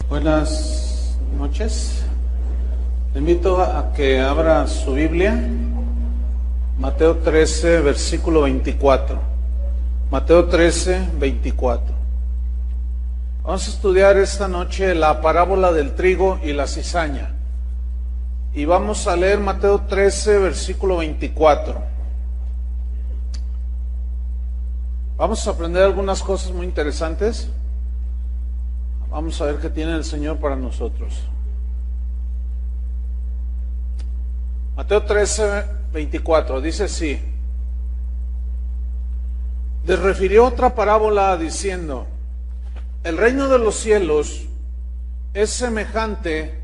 Buenas noches. Le invito a que abra su Biblia, Mateo 13, versículo 24. Mateo 13, 24. Vamos a estudiar esta noche la parábola del trigo y la cizaña. Y vamos a leer Mateo 13, versículo 24. Vamos a aprender algunas cosas muy interesantes. Vamos a ver qué tiene el Señor para nosotros. Mateo 13, 24, dice así: les refirió otra parábola diciendo: el reino de los cielos es semejante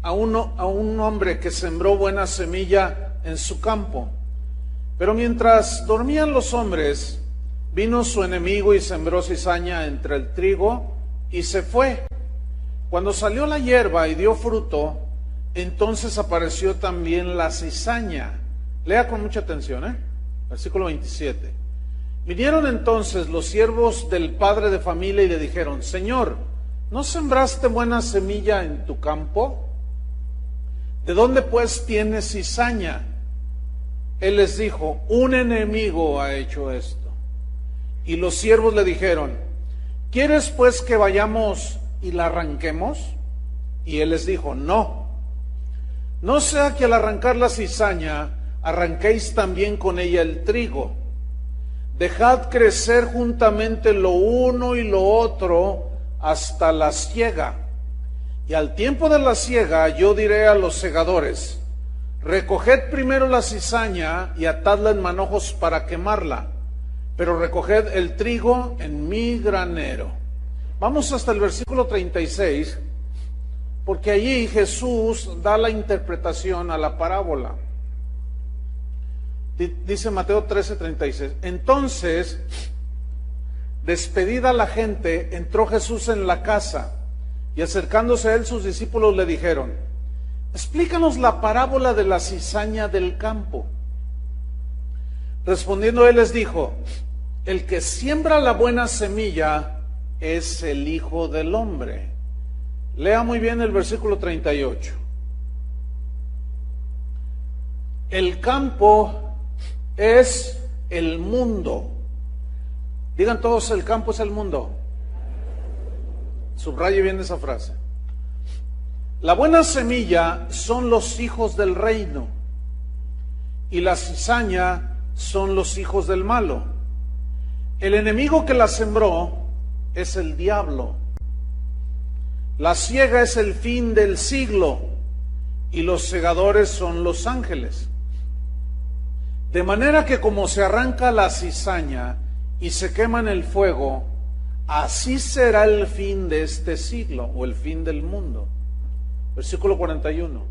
a un hombre que sembró buena semilla en su campo. Pero mientras dormían los hombres, vino su enemigo y sembró cizaña entre el trigo y se fue. Cuando salió la hierba y dio fruto, entonces apareció también la cizaña. Lea con mucha atención, versículo 27. Vinieron entonces los siervos del padre de familia y le dijeron: Señor, ¿no sembraste buena semilla en tu campo? ¿De dónde pues tienes cizaña? Él les dijo: un enemigo ha hecho esto. Y los siervos le dijeron: ¿quieres pues que vayamos y la arranquemos? Y él les dijo: no sea que al arrancar la cizaña arranquéis también con ella el trigo. Dejad crecer juntamente lo uno y lo otro hasta la siega. Y al tiempo de la siega yo diré a los segadores: recoged primero la cizaña y atadla en manojos para quemarla, pero recoged el trigo en mi granero. Vamos hasta el versículo 36, porque allí Jesús da la interpretación a la parábola. Dice Mateo 13, 36. Entonces, despedida la gente, entró Jesús en la casa, y acercándose a él sus discípulos le dijeron: explícanos la parábola de la cizaña del campo. Respondiendo él les dijo: el que siembra la buena semilla es el Hijo del Hombre. Lea muy bien el versículo 38. El campo es el mundo. Digan todos: el campo es el mundo. Subraye bien esa frase. La buena semilla son los hijos del reino, y la cizaña son los hijos del malo. El enemigo que la sembró es el diablo. La siega es el fin del siglo, y los segadores son los ángeles. De manera que como se arranca la cizaña y se quema en el fuego, así será el fin de este siglo, o el fin del mundo. Versículo 41.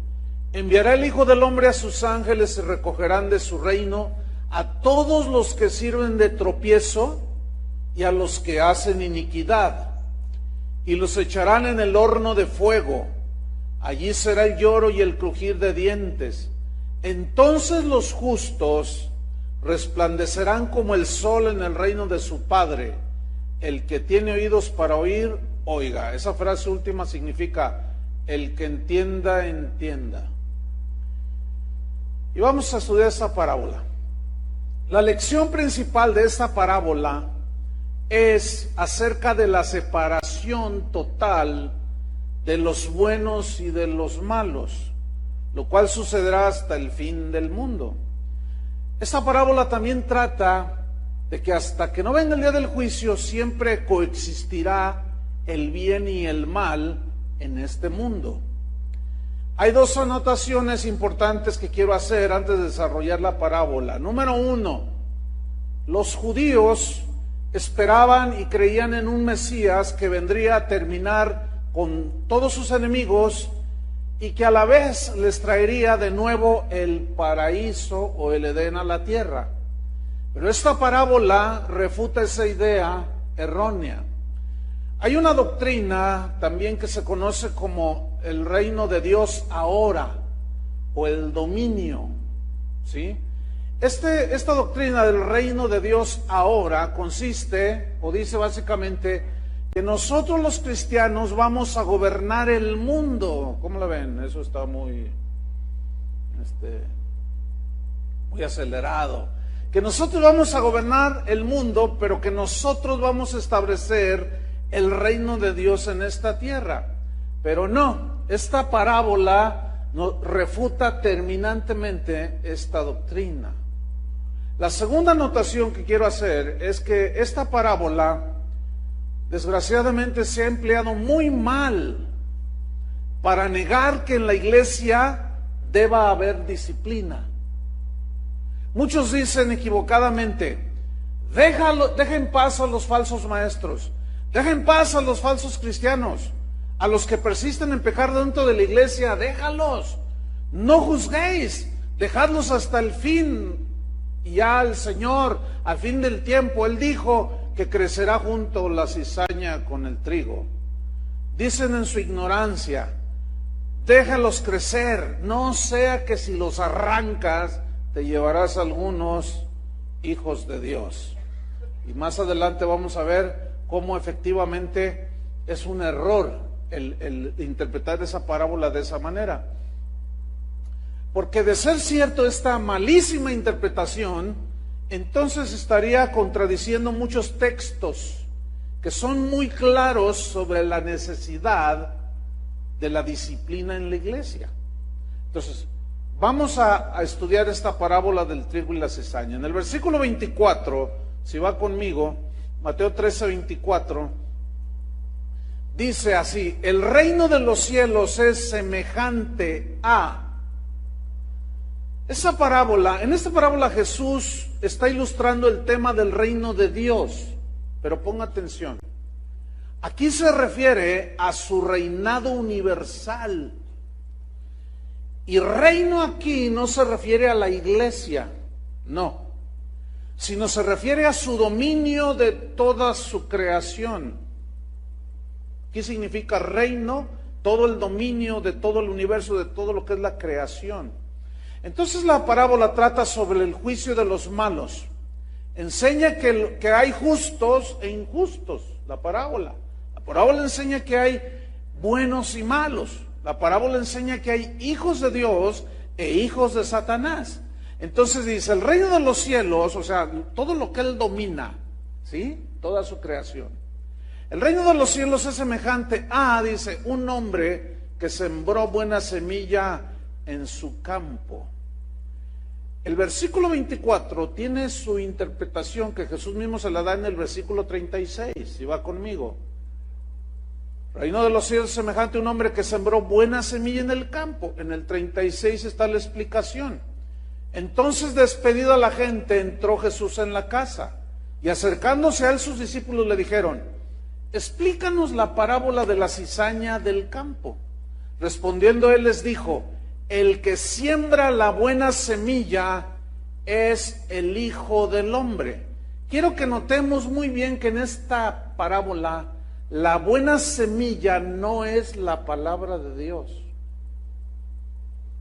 Enviará el Hijo del Hombre a sus ángeles y recogerán de su reino a todos los que sirven de tropiezo y a los que hacen iniquidad, y los echarán en el horno de fuego. Allí será el lloro y el crujir de dientes. Entonces los justos resplandecerán como el sol en el reino de su Padre. El que tiene oídos para oír, oiga. Esa frase última significa: el que entienda, entienda. Y vamos a estudiar esta parábola. La lección principal de esta parábola es acerca de la separación total de los buenos y de los malos, lo cual sucederá hasta el fin del mundo. Esta parábola también trata de que hasta que no venga el día del juicio siempre coexistirá el bien y el mal en este mundo. Hay dos anotaciones importantes que quiero hacer antes de desarrollar la parábola. Número uno, los judíos esperaban y creían en un Mesías que vendría a terminar con todos sus enemigos y que a la vez les traería de nuevo el paraíso o el Edén a la tierra. Pero esta parábola refuta esa idea errónea. Hay una doctrina también que se conoce como el reino de Dios ahora, o el dominio, ¿sí? Esta doctrina del reino de Dios ahora consiste, o dice básicamente, que nosotros los cristianos vamos a gobernar el mundo. ¿Cómo lo ven? Eso está muy acelerado. Que nosotros vamos a gobernar el mundo, pero que nosotros vamos a establecer el reino de Dios en esta tierra. Pero no, esta parábola refuta terminantemente esta doctrina. La segunda anotación que quiero hacer es que esta parábola, desgraciadamente, se ha empleado muy mal para negar que en la iglesia deba haber disciplina. Muchos dicen equivocadamente: deja en paz a los falsos maestros, deja en paz a los falsos cristianos, a los que persisten en pecar dentro de la iglesia, déjalos, no juzguéis, dejadlos hasta el fin. Y ya el Señor, al fin del tiempo, Él dijo que crecerá junto la cizaña con el trigo. Dicen en su ignorancia: déjalos crecer, no sea que si los arrancas te llevarás a algunos hijos de Dios. Y más adelante vamos a ver cómo efectivamente es un error el interpretar esa parábola de esa manera. Porque de ser cierto esta malísima interpretación, entonces estaría contradiciendo muchos textos que son muy claros sobre la necesidad de la disciplina en la iglesia. Entonces, vamos a estudiar esta parábola del trigo y la cizaña. En el versículo 24, si va conmigo, Mateo 13:24, dice así: el reino de los cielos es semejante a... En esta parábola Jesús está ilustrando el tema del reino de Dios, pero ponga atención. Aquí se refiere a su reinado universal. Y reino aquí no se refiere a la iglesia, no, sino se refiere a su dominio de toda su creación. ¿Qué significa reino? Todo el dominio de todo el universo, de todo lo que es la creación. Entonces la parábola trata sobre el juicio de los malos. Enseña que hay justos e injustos, la parábola. La parábola enseña que hay buenos y malos. La parábola enseña que hay hijos de Dios e hijos de Satanás. Entonces dice, el reino de los cielos, o sea, todo lo que Él domina, ¿sí? Toda su creación. El reino de los cielos es semejante a, dice, un hombre que sembró buena semilla en su campo. El versículo 24 tiene su interpretación que Jesús mismo se la da en el versículo 36, si va conmigo. El reino de los cielos es semejante a un hombre que sembró buena semilla en el campo. En el 36 está la explicación. Entonces, despedida la gente, entró Jesús en la casa, y acercándose a él sus discípulos le dijeron: explícanos la parábola de la cizaña del campo. Respondiendo él les dijo: el que siembra la buena semilla es el Hijo del Hombre. Quiero que notemos muy bien que en esta parábola la buena semilla no es la palabra de Dios,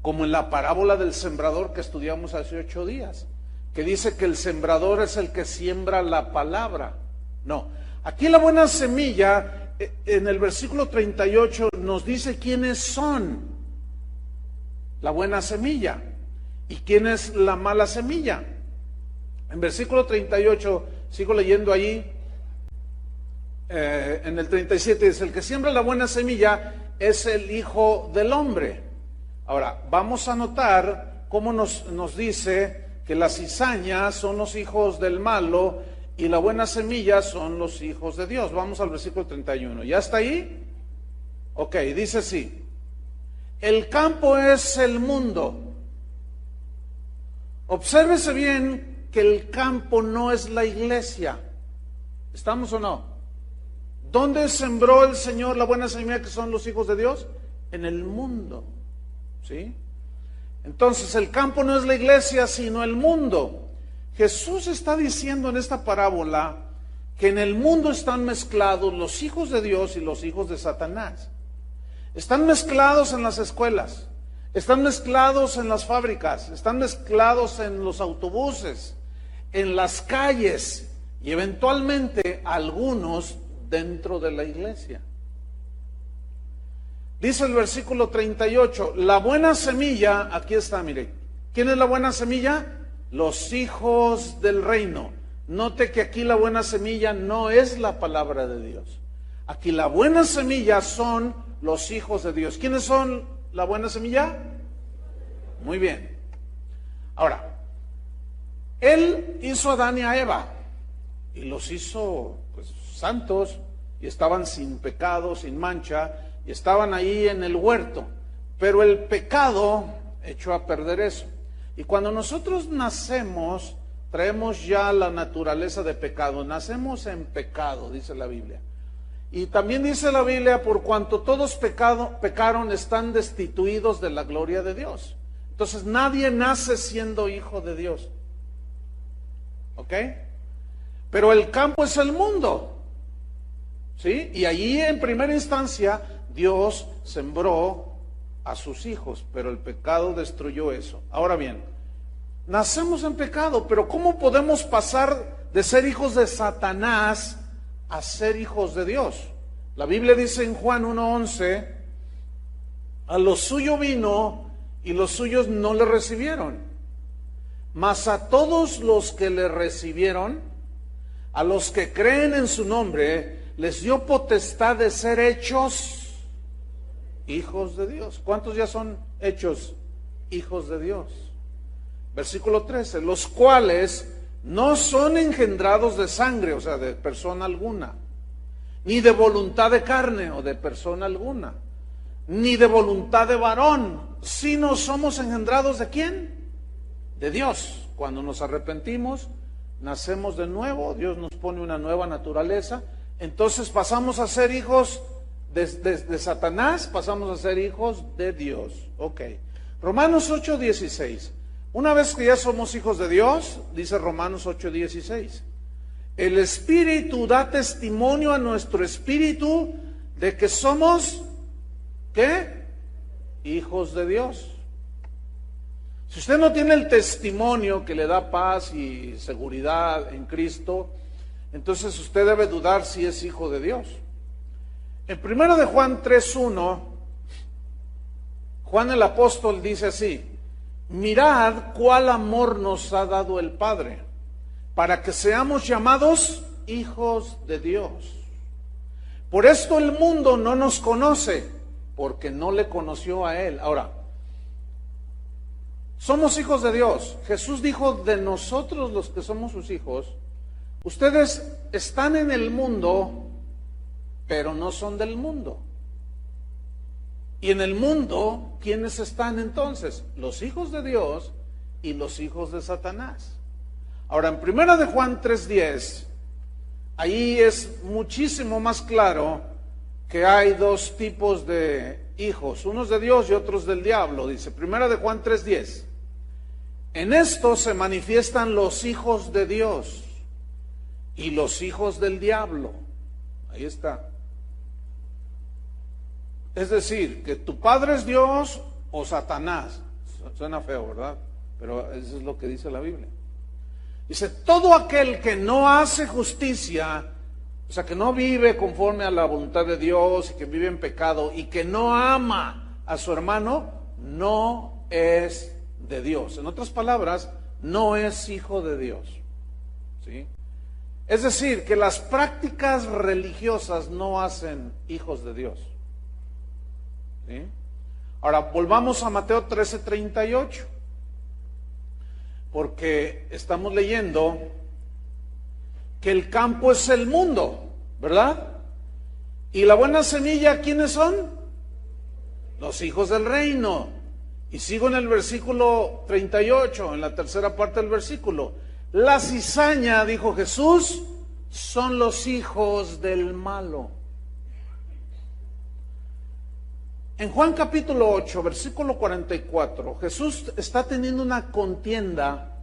como en la parábola del sembrador que estudiamos hace 8 días, que dice que el sembrador es el que siembra la palabra. No, aquí la buena semilla, en el versículo 38 nos dice quiénes son la buena semilla y quién es la mala semilla. En versículo 38, sigo leyendo allí, en el 37 dice: el que siembra la buena semilla es el Hijo del Hombre. Ahora, vamos a notar cómo nos dice que las cizañas son los hijos del malo y la buena semilla son los hijos de Dios. Vamos al versículo 31. ¿Ya está ahí? Ok, dice así: el campo es el mundo. Obsérvese bien que el campo no es la iglesia. ¿Estamos o no? ¿Dónde sembró el Señor la buena semilla, que son los hijos de Dios? En el mundo. ¿Sí? Entonces el campo no es la iglesia, sino el mundo. Jesús está diciendo en esta parábola que en el mundo están mezclados los hijos de Dios y los hijos de Satanás. Están mezclados en las escuelas, están mezclados en las fábricas, están mezclados en los autobuses, en las calles, y eventualmente algunos dentro de la iglesia. Dice el versículo 38, la buena semilla, aquí está, mire, ¿quién es la buena semilla? Los hijos del reino. Note que aquí la buena semilla no es la palabra de Dios. Aquí la buena semilla son los hijos de Dios. ¿Quiénes son la buena semilla? Muy bien. Ahora, Él hizo a Adán y a Eva y los hizo pues santos y estaban sin pecado, sin mancha y estaban ahí en el huerto. Pero el pecado echó a perder eso. Y cuando nosotros nacemos, traemos ya la naturaleza de pecado. Nacemos en pecado, dice la Biblia. Y también dice la Biblia, por cuanto todos pecaron, están destituidos de la gloria de Dios. Entonces nadie nace siendo hijo de Dios. ¿Ok? Pero el campo es el mundo. ¿Sí? Y allí en primera instancia Dios sembró a sus hijos, pero el pecado destruyó eso. Ahora bien, nacemos en pecado, pero ¿cómo podemos pasar de ser hijos de Satanás a ser hijos de Dios? La Biblia dice en Juan 1:11, a lo suyo vino y los suyos no le recibieron, mas a todos los que le recibieron, a los que creen en su nombre, les dio potestad de ser hechos hijos de Dios. ¿Cuántos ya son hechos hijos de Dios? Versículo 13, los cuales no son engendrados de sangre, o sea, de persona alguna, ni de voluntad de carne o de persona alguna, ni de voluntad de varón, sino somos engendrados ¿de quién? De Dios. Cuando nos arrepentimos, nacemos de nuevo, Dios nos pone una nueva naturaleza, entonces pasamos a ser hijos de Satanás, pasamos a ser hijos de Dios. Ok. Romanos 8:16. Una vez que ya somos hijos de Dios, dice Romanos 8:16, el Espíritu da testimonio a nuestro espíritu de que somos, ¿qué? Hijos de Dios. Si usted no tiene el testimonio que le da paz y seguridad en Cristo, entonces usted debe dudar si es hijo de Dios. En 1 de Juan 3:1, Juan el apóstol dice así, mirad cuál amor nos ha dado el Padre, para que seamos llamados hijos de Dios. Por esto el mundo no nos conoce, porque no le conoció a Él. Ahora, somos hijos de Dios. Jesús dijo de nosotros los que somos sus hijos, ustedes están en el mundo, pero no son del mundo. Y en el mundo, ¿quiénes están entonces? Los hijos de Dios y los hijos de Satanás. Ahora, en 1 de Juan 3:10, ahí es muchísimo más claro que hay dos tipos de hijos, unos de Dios y otros del diablo. Dice 1 de Juan 3:10, en esto se manifiestan los hijos de Dios y los hijos del diablo. Ahí está. Es decir, que tu padre es Dios o Satanás. Suena feo, ¿verdad? Pero eso es lo que dice la Biblia. Dice, todo aquel que no hace justicia, o sea, que no vive conforme a la voluntad de Dios y que vive en pecado y que no ama a su hermano, no es de Dios. En otras palabras, no es hijo de Dios. ¿Sí? Es decir, que las prácticas religiosas no hacen hijos de Dios. ¿Sí? Ahora, volvamos a Mateo 13:38, porque estamos leyendo que el campo es el mundo, ¿verdad? Y la buena semilla, ¿quiénes son? Los hijos del reino. Y sigo en el versículo 38, en la tercera parte del versículo. La cizaña, dijo Jesús, son los hijos del malo. En Juan capítulo 8, versículo 44, Jesús está teniendo una contienda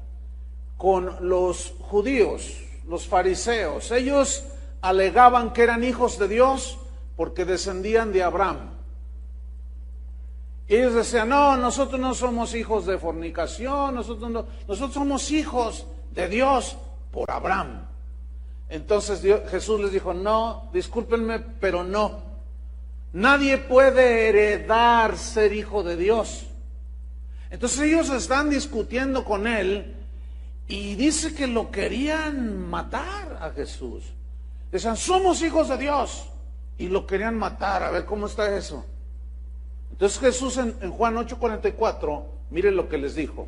con los judíos, los fariseos. Ellos alegaban que eran hijos de Dios porque descendían de Abraham. Y ellos decían, no, nosotros no somos hijos de fornicación, nosotros somos hijos de Dios por Abraham. Entonces Jesús les dijo, no, discúlpenme, pero no. Nadie puede heredar ser hijo de Dios. Entonces ellos están discutiendo con él y dice que lo querían matar a Jesús. Decían, somos hijos de Dios. Y lo querían matar. A ver cómo está eso. Entonces Jesús en Juan 8:44, miren lo que les dijo.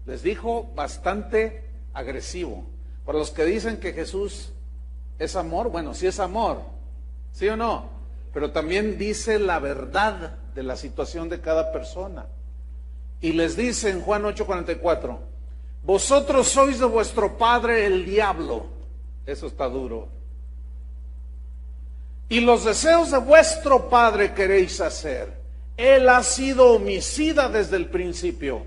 Les dijo bastante agresivo. Para los que dicen que Jesús es amor, bueno, sí es amor, ¿sí o no? Pero también dice la verdad de la situación de cada persona. Y les dice en Juan 8:44, vosotros sois de vuestro padre el diablo. Eso está duro. Y los deseos de vuestro padre queréis hacer. Él ha sido homicida desde el principio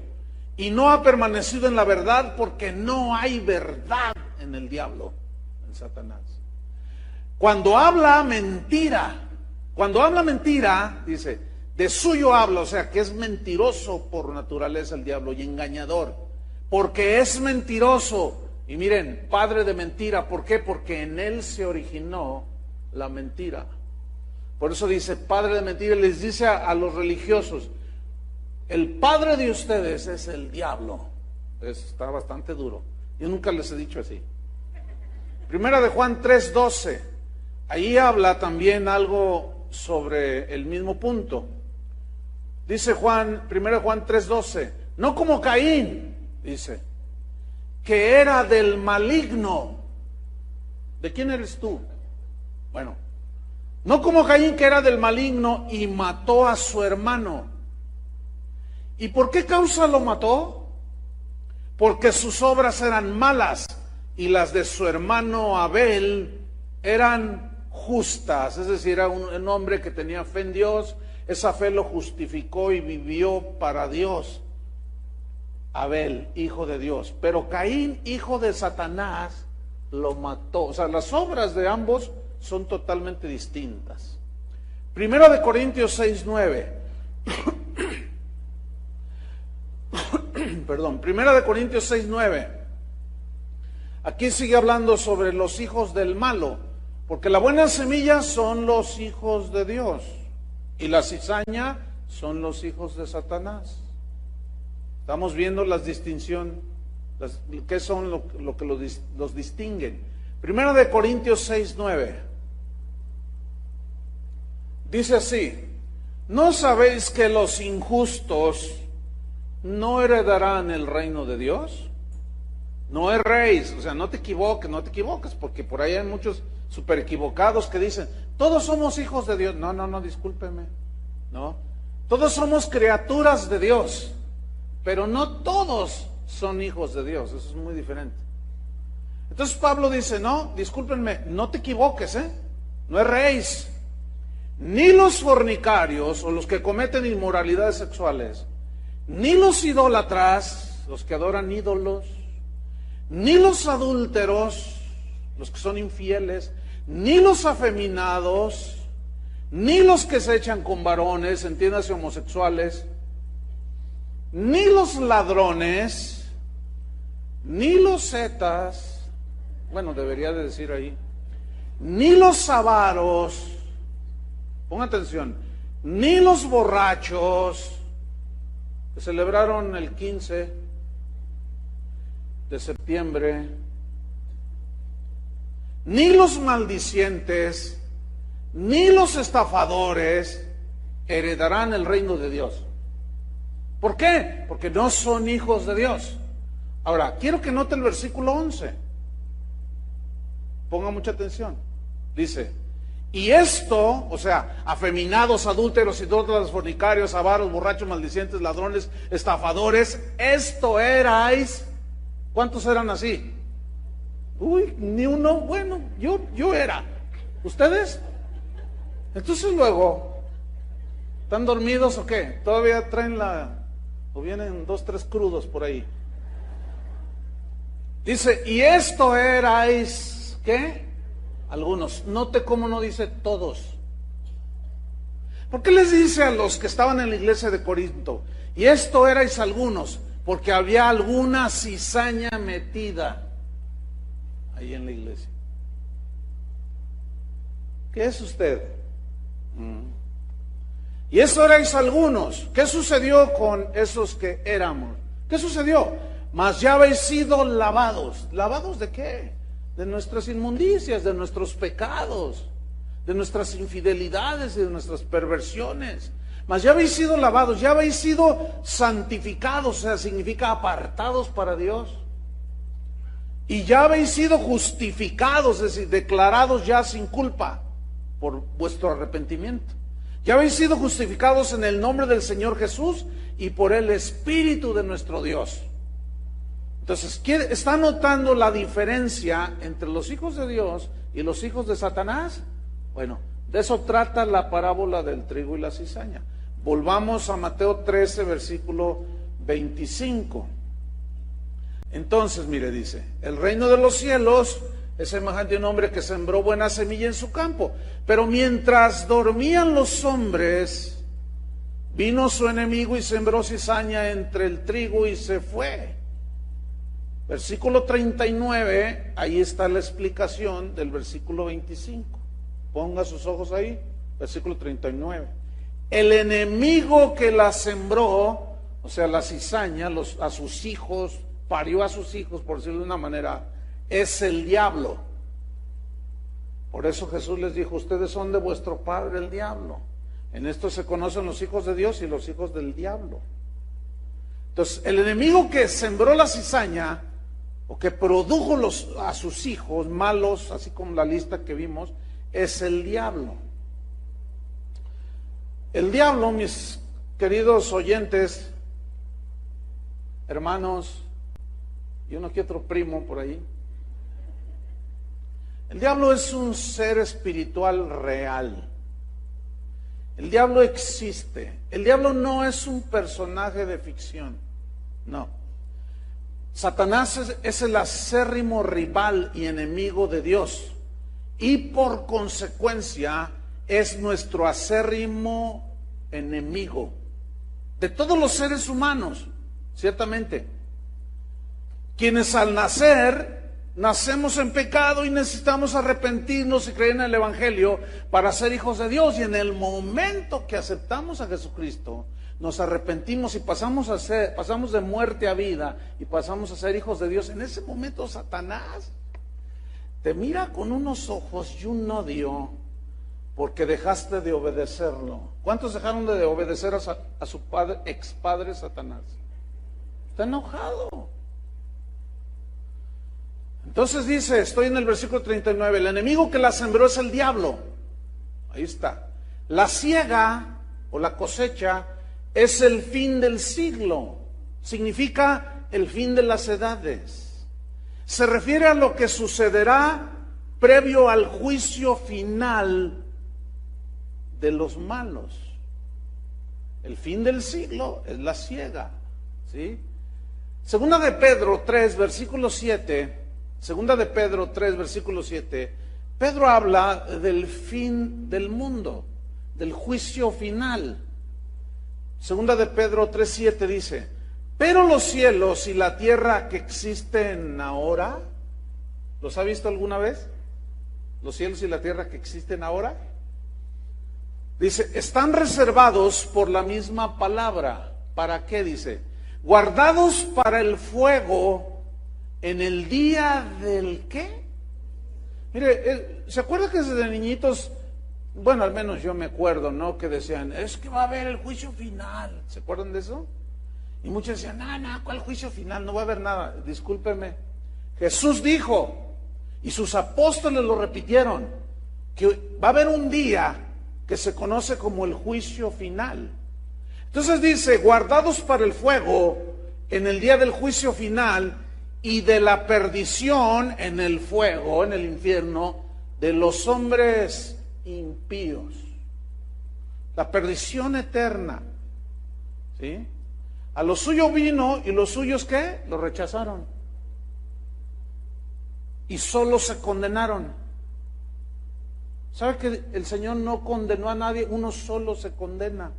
y no ha permanecido en la verdad porque no hay verdad en el diablo, en Satanás. Cuando habla mentira, dice, de suyo habla, o sea que es mentiroso por naturaleza el diablo y engañador, porque es mentiroso. Y miren, padre de mentira, ¿por qué? Porque en él se originó la mentira. Por eso dice padre de mentira, y les dice a los religiosos, el padre de ustedes es el diablo. Está bastante duro. Yo nunca les he dicho así. Primera de Juan 3:12. Ahí habla también algo sobre el mismo punto. Dice primera de Juan 3:12, no como Caín, dice, que era del maligno. ¿De quién eres tú? Bueno, no como Caín, que era del maligno y mató a su hermano. ¿Y por qué causa lo mató? Porque sus obras eran malas y las de su hermano Abel eran justas. Es decir, era un hombre que tenía fe en Dios, esa fe lo justificó y vivió para Dios. Abel, hijo de Dios. Pero Caín, hijo de Satanás, lo mató. O sea, las obras de ambos son totalmente distintas. Primera de Corintios 6:9. Perdón, Primera de Corintios 6:9. Aquí sigue hablando sobre los hijos del malo, porque la buena semilla son los hijos de Dios y la cizaña son los hijos de Satanás. Estamos viendo las distinciones, qué son lo que los distinguen. Primera de Corintios 6:9. Dice así, ¿no sabéis que los injustos no heredarán el reino de Dios? No erréis, o sea, no te equivoques, porque por ahí hay muchos super equivocados que dicen, todos somos hijos de Dios. No, discúlpeme, no. Todos somos criaturas de Dios, pero no todos son hijos de Dios, eso es muy diferente. Entonces Pablo dice, no, discúlpenme, no te equivoques, no erréis. Ni los fornicarios o los que cometen inmoralidades sexuales, ni los idólatras, los que adoran ídolos, ni los adúlteros, los que son infieles, ni los afeminados, ni los que se echan con varones, entiéndase homosexuales, ni los ladrones, ni los zetas, bueno, debería de decir ahí, ni los avaros, pongan atención, ni los borrachos, que celebraron el 15 de septiembre, ni los maldicientes, ni los estafadores heredarán el reino de Dios. ¿Por qué? Porque no son hijos de Dios. Ahora, quiero que note el versículo 11. Ponga mucha atención. Dice, y esto, o sea, afeminados, adúlteros, idólatras, fornicarios, avaros, borrachos, maldicientes, ladrones, estafadores, esto erais. ¿Cuántos eran así? Uy, ni uno. Bueno, yo era. ¿Ustedes? Entonces luego, ¿están dormidos o qué? ¿Todavía traen o vienen 2, 3 crudos por ahí? Dice, y esto erais, ¿qué? Algunos. Note cómo no dice todos. ¿Por qué les dice a los que estaban en la iglesia de Corinto? Y esto erais algunos, porque había alguna cizaña metida ahí en la iglesia. ¿Qué es usted? Y eso erais algunos. ¿Qué sucedió con esos que éramos? ¿Qué sucedió? Mas ya habéis sido lavados. ¿Lavados de qué? De nuestras inmundicias, de nuestros pecados, de nuestras infidelidades y de nuestras perversiones. Mas ya habéis sido lavados, ya habéis sido santificados, o sea, significa apartados para Dios. Y ya habéis sido justificados, es decir, declarados ya sin culpa por vuestro arrepentimiento. Ya habéis sido justificados en el nombre del Señor Jesús y por el Espíritu de nuestro Dios. Entonces, ¿está notando la diferencia entre los hijos de Dios y los hijos de Satanás? Bueno, de eso trata la parábola del trigo y la cizaña. Volvamos a Mateo 13, versículo 25. Entonces, mire, dice, el reino de los cielos es semejante a un hombre que sembró buena semilla en su campo. Pero mientras dormían los hombres, vino su enemigo y sembró cizaña entre el trigo y se fue. Versículo 39, ahí está la explicación del versículo 25. Ponga sus ojos ahí, versículo 39. El enemigo que la sembró, o sea, la cizaña, a sus hijos, parió a sus hijos, por decirlo de una manera, es el diablo. Por eso Jesús les dijo, ustedes son de vuestro padre el diablo. En esto se conocen los hijos de Dios y los hijos del diablo. Entonces, el enemigo que sembró la cizaña, o que produjo a sus hijos malos, así como la lista que vimos, es el diablo. El diablo, mis queridos oyentes, hermanos, y uno que otro primo por ahí, el diablo es un ser espiritual real. El diablo existe. El diablo no es un personaje de ficción, no. Satanás es el acérrimo rival y enemigo de Dios, y por consecuencia es nuestro acérrimo enemigo de todos los seres humanos, ciertamente. Quienes al nacer, nacemos en pecado y necesitamos arrepentirnos y creer en el Evangelio para ser hijos de Dios. Y en el momento que aceptamos a Jesucristo, nos arrepentimos y pasamos de muerte a vida y pasamos a ser hijos de Dios. En ese momento Satanás te mira con unos ojos y un odio porque dejaste de obedecerlo. ¿Cuántos dejaron de obedecer a su ex padre Satanás? Está enojado. Entonces dice, estoy en el versículo 39, el enemigo que la sembró es el diablo. Ahí está. La siega o la cosecha es el fin del siglo. Significa el fin de las edades. Se refiere a lo que sucederá previo al juicio final de los malos. El fin del siglo es la siega, ¿sí? Segunda de Pedro 3, versículo 7. Segunda de Pedro 3, versículo 7. Pedro habla del fin del mundo, del juicio final. Segunda de Pedro 3, 7 dice, pero los cielos y la tierra que existen ahora, ¿los ha visto alguna vez? Los cielos y la tierra que existen ahora. Dice, están reservados por la misma palabra. ¿Para qué? Dice, guardados para el fuego en el día del ¿qué? Mire, ¿se acuerda que desde niñitos, bueno, al menos yo me acuerdo, ¿no? Que decían, es que va a haber el juicio final. ¿Se acuerdan de eso? Y muchos decían, no, ¿cuál juicio final? No va a haber nada. Discúlpeme. Jesús dijo, y sus apóstoles lo repitieron, que va a haber un día que se conoce como el juicio final. Entonces dice, guardados para el fuego en el día del juicio final y de la perdición en el fuego, en el infierno, de los hombres impíos. La perdición eterna. ¿Sí? A lo suyo vino y los suyos ¿qué? Lo rechazaron. Y solo se condenaron. ¿Sabe que el Señor no condenó a nadie? Uno solo se condena.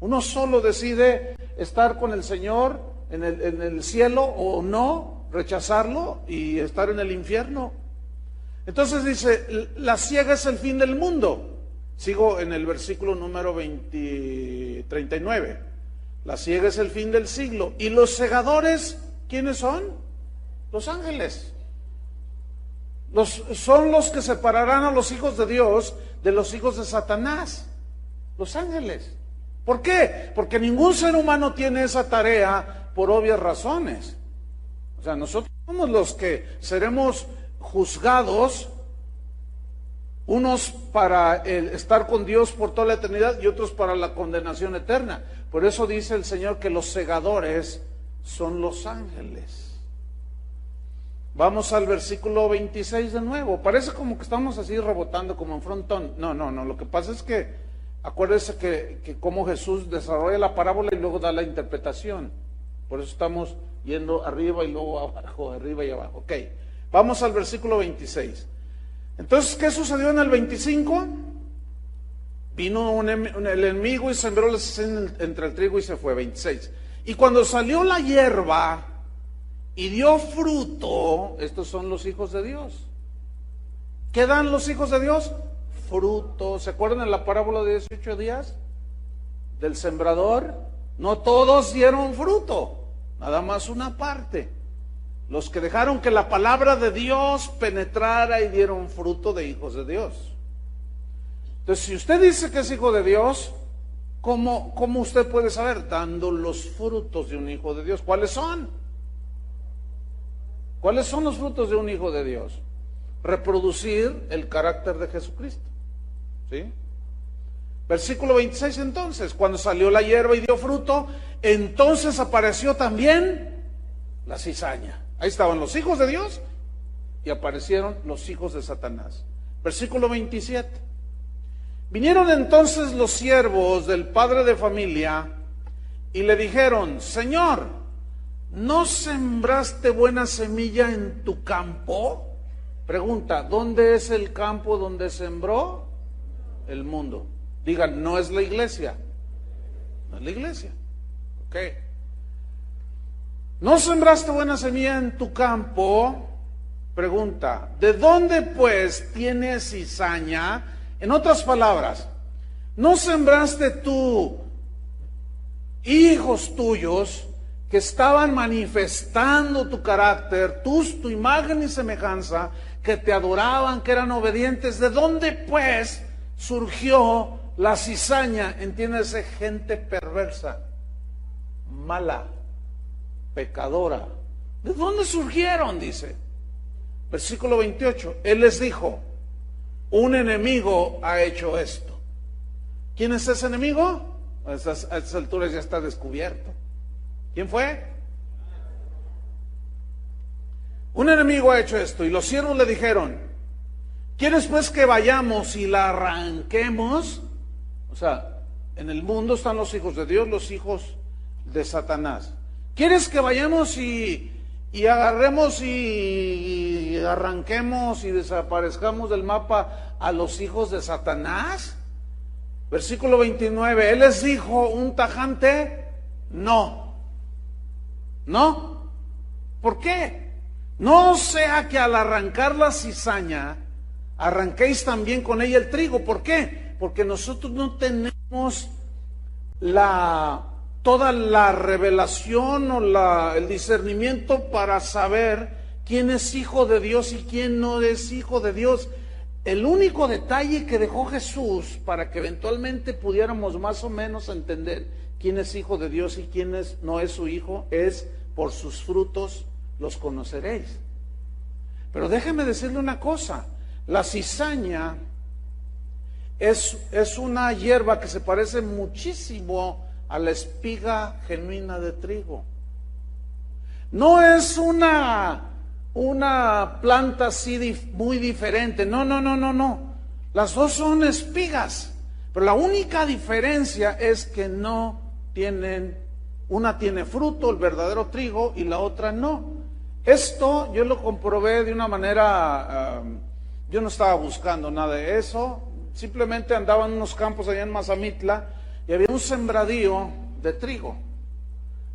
Uno solo decide estar con el Señor en el cielo o no, rechazarlo y estar en el infierno. Entonces dice, la siega es el fin del mundo. Sigo en el versículo número 39. La siega es el fin del siglo. ¿Y los segadores quiénes son? Los ángeles. Son los que separarán a los hijos de Dios de los hijos de Satanás. Los ángeles. ¿Por qué? Porque ningún ser humano tiene esa tarea por obvias razones. O sea, nosotros somos los que seremos juzgados, unos para estar con Dios por toda la eternidad y otros para la condenación eterna. Por eso dice el Señor que los segadores son los ángeles. Vamos al versículo 26 de nuevo. Parece como que estamos así rebotando como en frontón. No, lo que pasa es que acuérdense que como Jesús desarrolla la parábola y luego da la interpretación. Por eso estamos yendo arriba y luego abajo, arriba y abajo. Ok, vamos al versículo 26. Entonces, ¿qué sucedió en el 25? Vino el enemigo y sembró la cizaña entre el trigo y se fue. 26. Y cuando salió la hierba y dio fruto, estos son los hijos de Dios. ¿Qué dan los hijos de Dios? Fruto. ¿Se acuerdan de la parábola de 18 días? Del sembrador. No todos dieron fruto, nada más una parte. Los que dejaron que la palabra de Dios penetrara y dieron fruto de hijos de Dios. Entonces, si usted dice que es hijo de Dios, ¿cómo usted puede saber? Dando los frutos de un hijo de Dios. ¿Cuáles son? ¿Cuáles son los frutos de un hijo de Dios? Reproducir el carácter de Jesucristo. ¿Sí? Versículo 26 entonces, cuando salió la hierba y dio fruto, entonces apareció también la cizaña. Ahí estaban los hijos de Dios y aparecieron los hijos de Satanás. Versículo 27. Vinieron entonces los siervos del padre de familia y le dijeron, Señor, ¿no sembraste buena semilla en tu campo? Pregunta, ¿dónde es el campo donde sembró? El mundo. Digan, no es la iglesia. No es la iglesia. Ok. ¿No sembraste buena semilla en tu campo? Pregunta, ¿de dónde pues tienes cizaña? En otras palabras, ¿no sembraste tú hijos tuyos que estaban manifestando tu carácter, tu imagen y semejanza, que te adoraban, que eran obedientes? ¿De dónde pues surgió la cizaña? Entiéndase, gente perversa, mala, pecadora. ¿De dónde surgieron? Dice. Versículo 28. Él les dijo, un enemigo ha hecho esto. ¿Quién es ese enemigo? A estas alturas ya está descubierto. ¿Quién fue? Un enemigo ha hecho esto. Y los siervos le dijeron, ¿quieres pues que vayamos y la arranquemos? O sea, en el mundo están los hijos de Dios, los hijos de Satanás. ¿Quieres que vayamos y agarremos y arranquemos y desaparezcamos del mapa a los hijos de Satanás? Versículo 29, él les dijo un tajante, no. ¿No? ¿Por qué? No sea que al arrancar la cizaña, arranquéis también con ella el trigo. ¿Por qué? Porque nosotros no tenemos toda la revelación o el discernimiento para saber quién es hijo de Dios y quién no es hijo de Dios. El único detalle que dejó Jesús para que eventualmente pudiéramos más o menos entender quién es hijo de Dios y quién no es su hijo es: por sus frutos los conoceréis. Pero déjeme decirle una cosa, la cizaña es una hierba que se parece muchísimo a la espiga genuina de trigo. No es una planta así muy diferente, no. Las dos son espigas, pero la única diferencia es que una tiene fruto, el verdadero trigo, y la otra no. Esto yo lo comprobé de una manera, yo no estaba buscando nada de eso, simplemente andaba en unos campos allá en Mazamitla y había un sembradío de trigo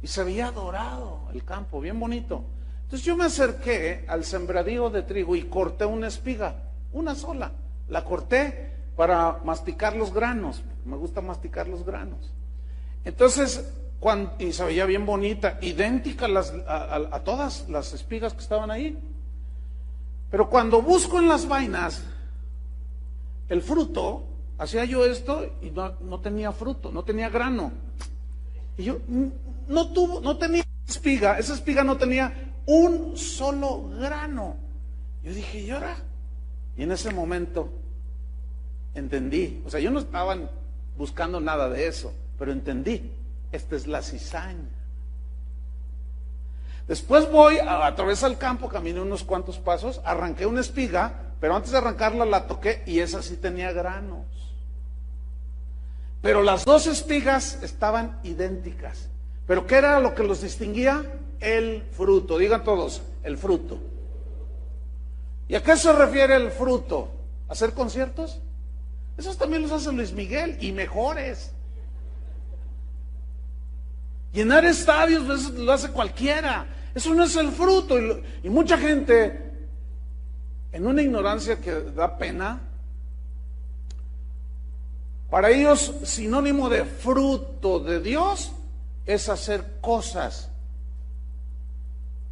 y se veía dorado el campo, bien bonito. Entonces yo me acerqué al sembradío de trigo y corté una espiga, una sola. La corté para masticar los granos. Me gusta masticar los granos. Entonces, y se veía bien bonita, idéntica a todas las espigas que estaban ahí. Pero cuando busco en las vainas el fruto, hacía yo esto y no tenía fruto, no tenía grano. Y yo no tenía espiga, esa espiga no tenía un solo grano. Yo dije, ¿y ahora? Y en ese momento entendí, o sea, yo no estaba buscando nada de eso, pero entendí, esta es la cizaña. Después voy a través del campo, caminé unos cuantos pasos, arranqué una espiga, pero antes de arrancarla la toqué y esa sí tenía granos. Pero las dos espigas estaban idénticas. ¿Pero qué era lo que los distinguía? El fruto. Digan todos, el fruto. ¿Y a qué se refiere el fruto? ¿A hacer conciertos? Esos también los hace Luis Miguel y mejores. Llenar estadios, eso lo hace cualquiera. Eso no es el fruto. Y mucha gente, en una ignorancia que da pena, para ellos sinónimo de fruto de Dios es hacer cosas.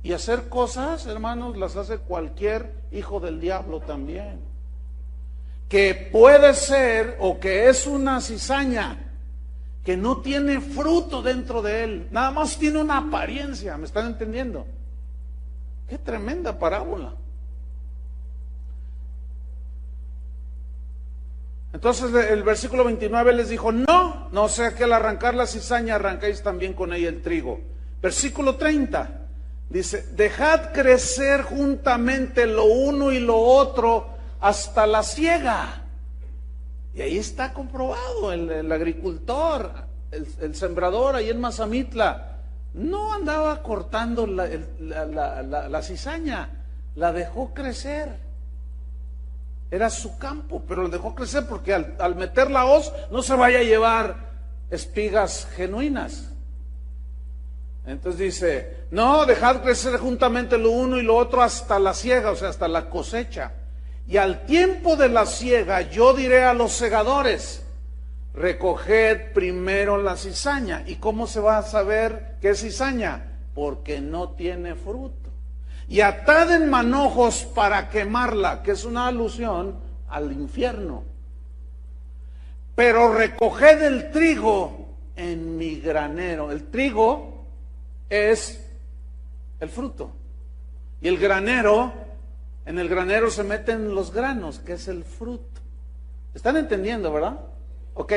Y hacer cosas, hermanos, las hace cualquier hijo del diablo también. Que puede ser o que es una cizaña que no tiene fruto dentro de él, nada más tiene una apariencia, ¿me están entendiendo? Qué tremenda parábola. Entonces el versículo 29 les dijo, no sea que al arrancar la cizaña arrancáis también con ella el trigo. Versículo 30 dice, dejad crecer juntamente lo uno y lo otro hasta la siega. Y ahí está comprobado, el agricultor, el sembrador ahí en Mazamitla, no andaba cortando la cizaña, la dejó crecer. Era su campo, pero lo dejó crecer porque al meter la hoz no se vaya a llevar espigas genuinas. Entonces dice, no, dejad crecer juntamente lo uno y lo otro hasta la siega, o sea, hasta la cosecha. Y al tiempo de la siega yo diré a los segadores, recoged primero la cizaña. ¿Y cómo se va a saber qué es cizaña? Porque no tiene fruto. Y atad en manojos para quemarla, que es una alusión al infierno. Pero recoged el trigo en mi granero. El trigo es el fruto. Y el granero, en el granero se meten los granos, que es el fruto. ¿Están entendiendo, verdad? Ok.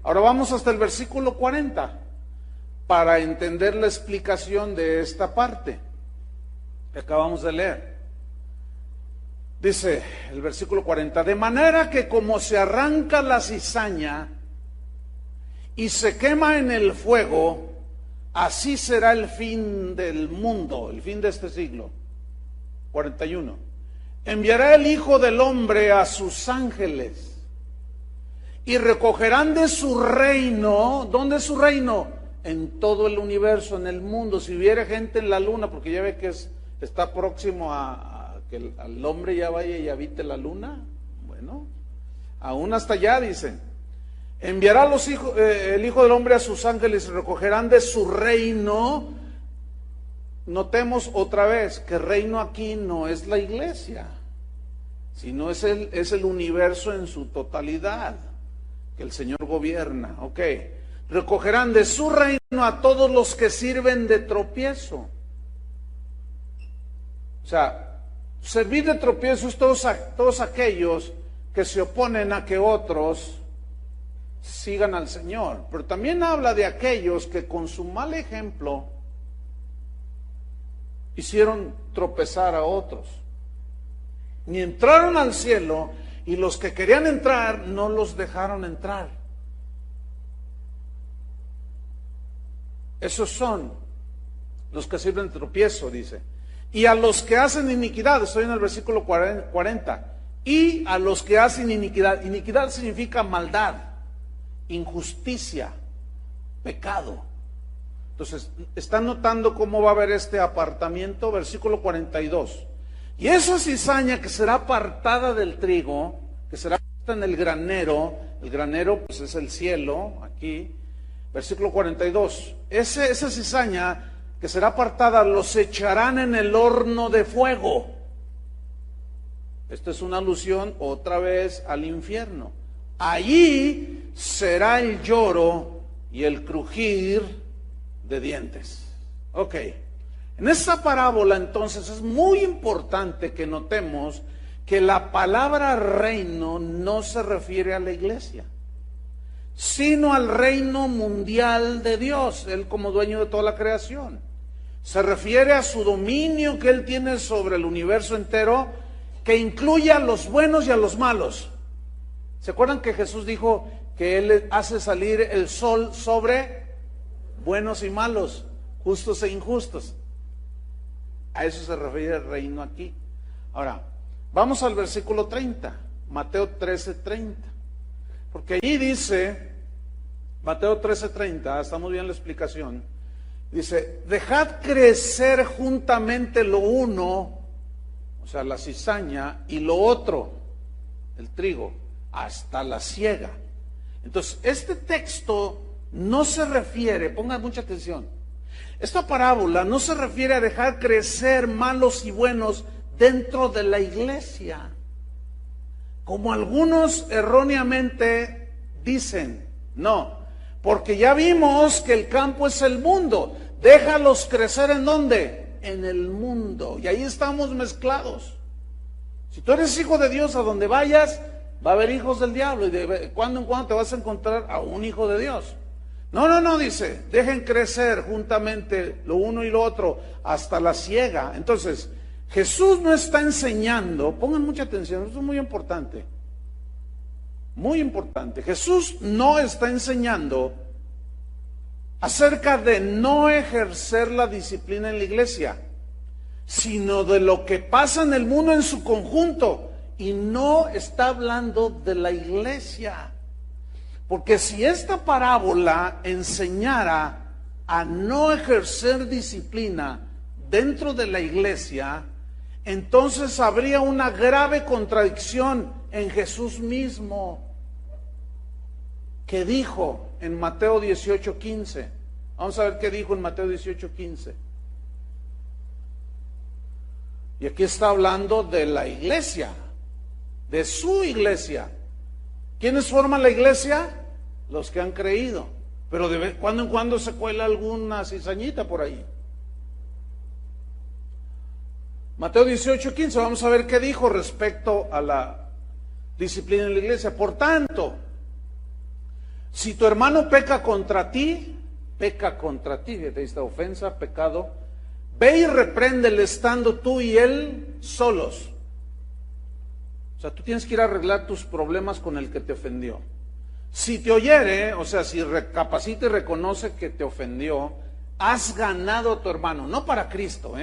Ahora vamos hasta el versículo 40 para entender la explicación de esta parte que acabamos de leer. Dice el versículo 40, de manera que como se arranca la cizaña y se quema en el fuego, así será el fin del mundo, el fin de este siglo. 41. Enviará el Hijo del Hombre a sus ángeles y recogerán de su reino. ¿Dónde es su reino? En todo el universo, en el mundo. Si hubiera gente en la luna, porque ya ve que está próximo a que el hombre ya vaya y habite la luna. Bueno, aún hasta allá dicen. Enviará el Hijo del Hombre a sus ángeles y recogerán de su reino. Notemos otra vez que reino aquí no es la iglesia. sino es el universo en su totalidad que el Señor gobierna. Ok. Recogerán de su reino a todos los que sirven de tropiezo. O sea, servir de tropiezo es todos aquellos que se oponen a que otros sigan al Señor. Pero también habla de aquellos que con su mal ejemplo hicieron tropezar a otros. Ni entraron al cielo, y los que querían entrar no los dejaron entrar. Esos son los que sirven de tropiezo, dice. Y a los que hacen iniquidad, estoy en el versículo 40, y a los que hacen iniquidad. Iniquidad significa maldad, injusticia, pecado. Entonces, ¿están notando cómo va a haber este apartamiento? Versículo 42. Y esa cizaña que será apartada del trigo, que será puesta en el granero pues es el cielo, aquí, versículo 42, esa cizaña que será apartada los echarán en el horno de fuego. Esta es una alusión otra vez al infierno. Allí será el lloro y el crujir de dientes. Ok. En esta parábola entonces es muy importante que notemos que la palabra reino no se refiere a la iglesia, sino al reino mundial de Dios, Él como dueño de toda la creación. Se refiere a su dominio que Él tiene sobre el universo entero, que incluye a los buenos y a los malos. ¿Se acuerdan que Jesús dijo que Él hace salir el sol sobre buenos y malos, justos e injustos? A eso se refiere el reino aquí. Ahora, vamos al versículo 30, Mateo 13:30. Porque allí dice, Mateo 13:30, estamos viendo la explicación, dice, dejad crecer juntamente lo uno, o sea, la cizaña, y lo otro, el trigo, hasta la siega. Entonces, este texto no se refiere, pongan mucha atención, esta parábola no se refiere a dejar crecer malos y buenos dentro de la iglesia, como algunos erróneamente dicen. No, porque ya vimos que el campo es el mundo. Déjalos crecer ¿en dónde? En el mundo. Y ahí estamos mezclados. Si tú eres hijo de Dios, a donde vayas, va a haber hijos del diablo. Y de cuando en cuando te vas a encontrar a un hijo de Dios. No, dice, dejen crecer juntamente lo uno y lo otro hasta la siega. Entonces, Jesús no está enseñando, pongan mucha atención, esto es muy importante. Muy importante. Jesús no está enseñando acerca de no ejercer la disciplina en la iglesia, sino de lo que pasa en el mundo en su conjunto. Y no está hablando de la iglesia. Porque si esta parábola enseñara a no ejercer disciplina dentro de la iglesia, entonces habría una grave contradicción en Jesús mismo, que dijo en Mateo 18:15. Vamos a ver qué dijo en Mateo 18:15. Y aquí está hablando de la iglesia, de su iglesia. ¿Quiénes forman la iglesia? Los que han creído. Pero de cuando en cuando se cuela alguna cizañita por ahí. Mateo 18:15, vamos a ver qué dijo respecto a la disciplina en la iglesia. Por tanto, si tu hermano peca contra ti, fíjate, esta ofensa, pecado, ve y repréndele estando tú y él solos. O sea, tú tienes que ir a arreglar tus problemas con el que te ofendió. Si te oyere, o sea, si recapacita y reconoce que te ofendió, has ganado a tu hermano, no para Cristo,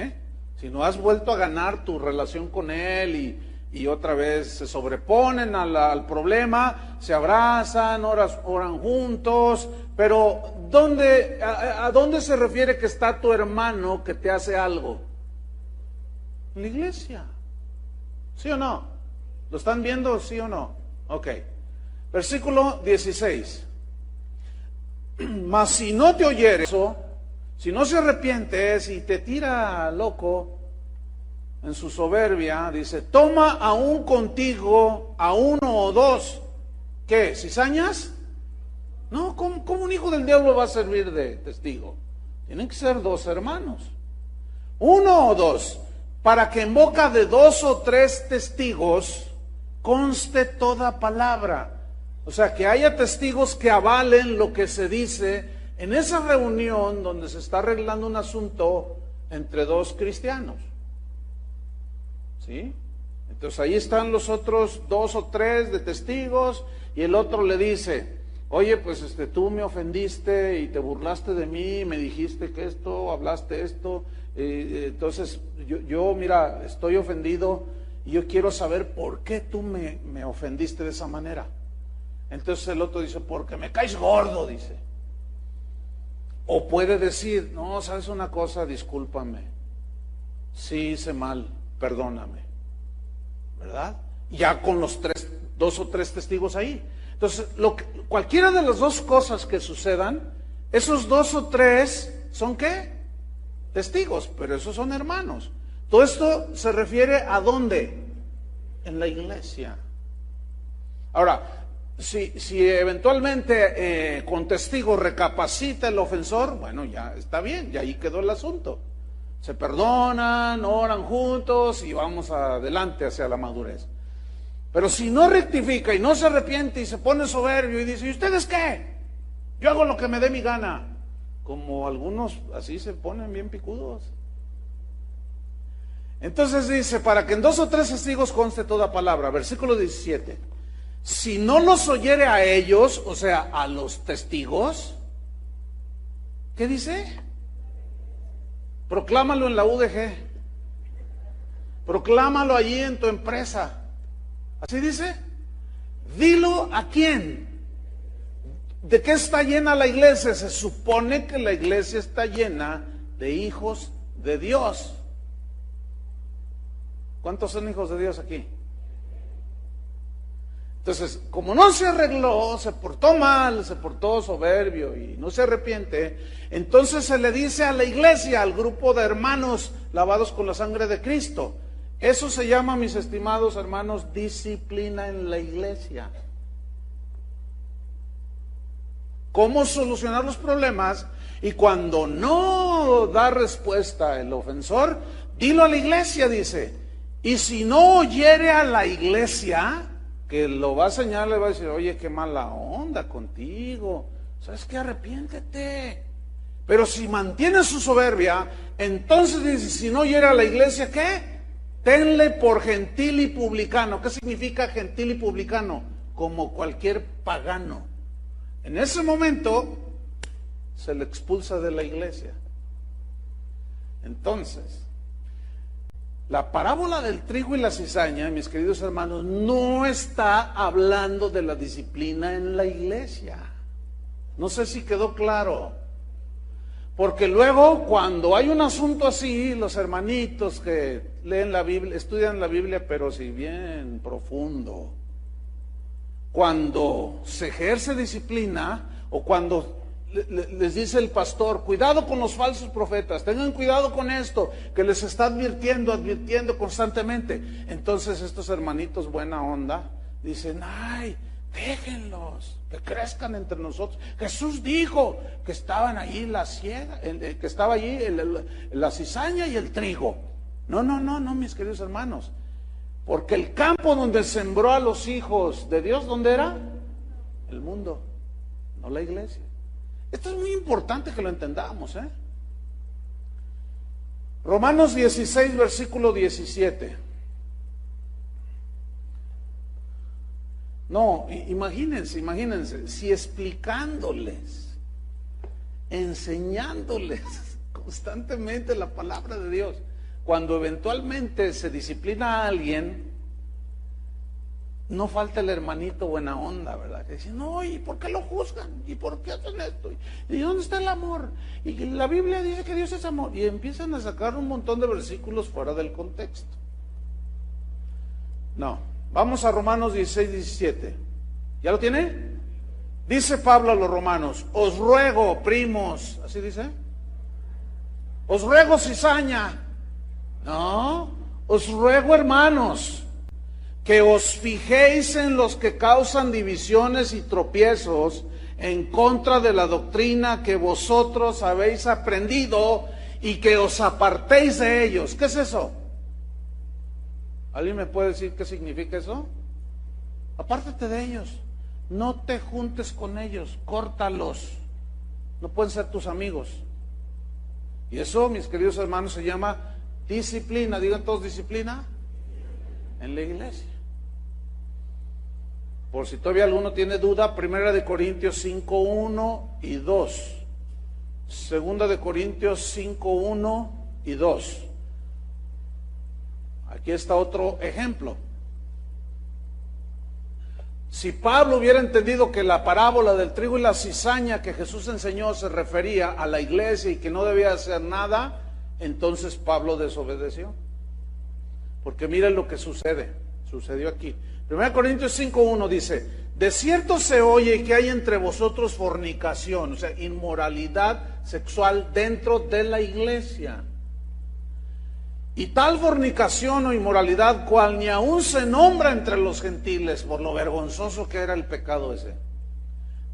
sino has vuelto a ganar tu relación con él y otra vez se sobreponen al problema, se abrazan, oran juntos, pero ¿a dónde se refiere que está tu hermano que te hace algo? En la iglesia, ¿sí o no? ¿Lo están viendo, sí o no? Ok. Versículo 16. Mas si no te oyere eso, si no se arrepientes y te tira loco, en su soberbia, dice, toma aún contigo a uno o dos. ¿Qué? ¿Cizañas? No, ¿cómo un hijo del diablo va a servir de testigo? Tienen que ser dos hermanos. Uno o dos, para que en boca de dos o tres testigos conste toda palabra. O sea, que haya testigos que avalen lo que se dice en esa reunión donde se está arreglando un asunto entre dos cristianos. ¿Sí? Entonces ahí están los otros dos o tres de testigos y el otro le dice, oye, pues tú me ofendiste y te burlaste de mí, me dijiste que esto, hablaste esto, entonces yo mira, estoy ofendido y yo quiero saber por qué tú me ofendiste de esa manera. Entonces el otro dice, porque me caes gordo, dice. O puede decir, no, ¿sabes una cosa? Discúlpame, sí hice mal, perdóname, ¿verdad? Ya con los dos o tres testigos ahí. Entonces, cualquiera de las dos cosas que sucedan, esos dos o tres son ¿qué? Testigos, pero esos son hermanos. Todo esto se refiere a ¿dónde? En la iglesia. Ahora, si eventualmente con testigos recapacita el ofensor, bueno, ya está bien, ya ahí quedó el asunto. Se perdonan, oran juntos y vamos adelante hacia la madurez. Pero si no rectifica y no se arrepiente y se pone soberbio y dice, ¿y ustedes qué? Yo hago lo que me dé mi gana. Como algunos así se ponen bien picudos. Entonces dice, para que en dos o tres testigos conste toda palabra. Versículo 17. Si no los oyere a ellos, o sea, a los testigos, ¿qué dice? Proclámalo en la UDG. Proclámalo allí en tu empresa. ¿Así dice? Dilo a quién. ¿De qué está llena la iglesia? Se supone que la iglesia está llena de hijos de Dios. ¿Cuántos son hijos de Dios aquí? Entonces, como no se arregló, se portó mal, se portó soberbio y no se arrepiente, entonces se le dice a la iglesia, al grupo de hermanos lavados con la sangre de Cristo. Eso se llama, mis estimados hermanos, disciplina en la iglesia. ¿Cómo solucionar los problemas? Y cuando no da respuesta el ofensor, dilo a la iglesia, dice. Y si no oyere a la iglesia, que lo va a señalar, le va a decir, oye, qué mala onda contigo, ¿sabes qué? Arrepiéntete. Pero si mantiene su soberbia, entonces dice, si no oyere a la iglesia, ¿qué? Tenle por gentil y publicano. ¿Qué significa gentil y publicano? Como cualquier pagano. En ese momento se le expulsa de la iglesia. Entonces, la parábola del trigo y la cizaña, mis queridos hermanos, no está hablando de la disciplina en la iglesia. No sé si quedó claro. Porque luego, cuando hay un asunto así, los hermanitos que leen la Biblia, estudian la Biblia, pero si bien profundo, cuando se ejerce disciplina, o cuando les dice el pastor, cuidado con los falsos profetas, tengan cuidado con esto, que les está advirtiendo constantemente. Entonces estos hermanitos buena onda dicen, ay, déjenlos, que crezcan entre nosotros. Jesús dijo que estaban ahí que estaba allí la cizaña y el trigo. No, mis queridos hermanos, porque el campo donde sembró a los hijos de Dios, ¿dónde era? El mundo, no la iglesia. Esto es muy importante que lo entendamos, ¿eh? Romanos 16, versículo 17. No, imagínense, si explicándoles, enseñándoles constantemente la palabra de Dios, cuando eventualmente se disciplina a alguien, no falta el hermanito buena onda, ¿verdad? Que dice, no, ¿y por qué lo juzgan? ¿Y por qué hacen esto? ¿Y dónde está el amor? Y la Biblia dice que Dios es amor. Y empiezan a sacar un montón de versículos fuera del contexto. No, vamos a Romanos 16, 17. ¿Ya lo tiene? Dice Pablo a los romanos, os ruego, primos, ¿así dice? Os ruego, cizaña. No, Os ruego, hermanos, que os fijéis en los que causan divisiones y tropiezos en contra de la doctrina que vosotros habéis aprendido y que os apartéis de ellos. ¿Qué es eso? ¿Alguien me puede decir qué significa eso? Apártate de ellos, no te juntes con ellos, córtalos, no pueden ser tus amigos. Y eso, mis queridos hermanos, se llama disciplina. Digan todos disciplina en la iglesia. Por si todavía alguno tiene duda, 1 Corintios 5:1 y 2. 2 Corintios 5:1 y 2. Aquí está otro ejemplo. Si Pablo hubiera entendido que la parábola del trigo y la cizaña que Jesús enseñó se refería a la iglesia y que no debía hacer nada, entonces Pablo desobedeció. Porque miren lo que sucedió aquí. 1 Corintios 5:1 dice: de cierto se oye que hay entre vosotros fornicación, o sea, inmoralidad sexual dentro de la iglesia. Y tal fornicación o inmoralidad cual ni aún se nombra entre los gentiles por lo vergonzoso que era el pecado ese.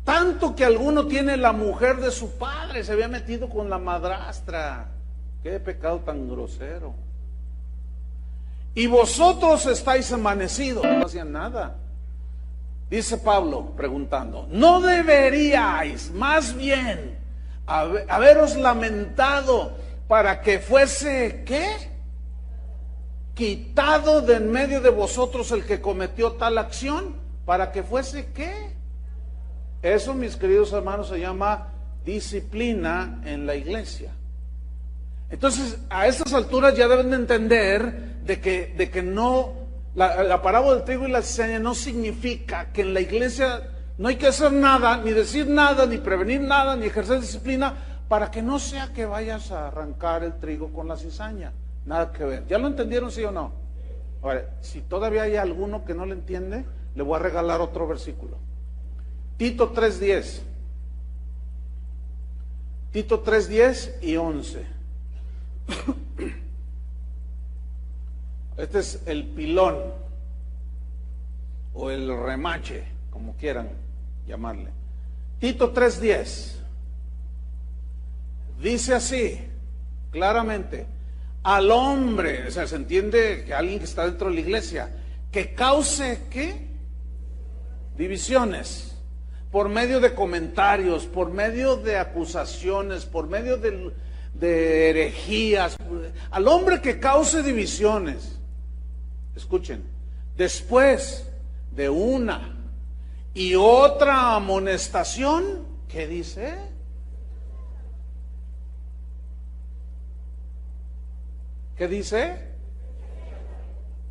Tanto que alguno tiene la mujer de su padre, se había metido con la madrastra. Qué pecado tan grosero. Y vosotros estáis amanecidos, no hacían nada. Dice Pablo preguntando: ¿no deberíais más bien haberos lamentado para que fuese ¿qué? Quitado de en medio de vosotros el que cometió tal acción, para que fuese ¿qué? Eso, mis queridos hermanos, se llama disciplina en la iglesia. Entonces, a estas alturas ya deben de entender de que no, la parábola del trigo y la cizaña no significa que en la iglesia no hay que hacer nada, ni decir nada, ni prevenir nada, ni ejercer disciplina, para que no sea que vayas a arrancar el trigo con la cizaña. Nada que ver. ¿Ya lo entendieron, sí o no? Ahora, si todavía hay alguno que no lo entiende, le voy a regalar otro versículo. Tito 3:10. Tito 3:10 y 11. Este es el pilón o el remache, como quieran llamarle. Tito 3:10 dice así, claramente: al hombre, o sea, se entiende que alguien que está dentro de la iglesia, que cause, ¿qué? Divisiones, por medio de comentarios, por medio de acusaciones, por medio de herejías, al hombre que cause divisiones. Escuchen, después de una y otra amonestación, ¿qué dice? ¿Qué dice?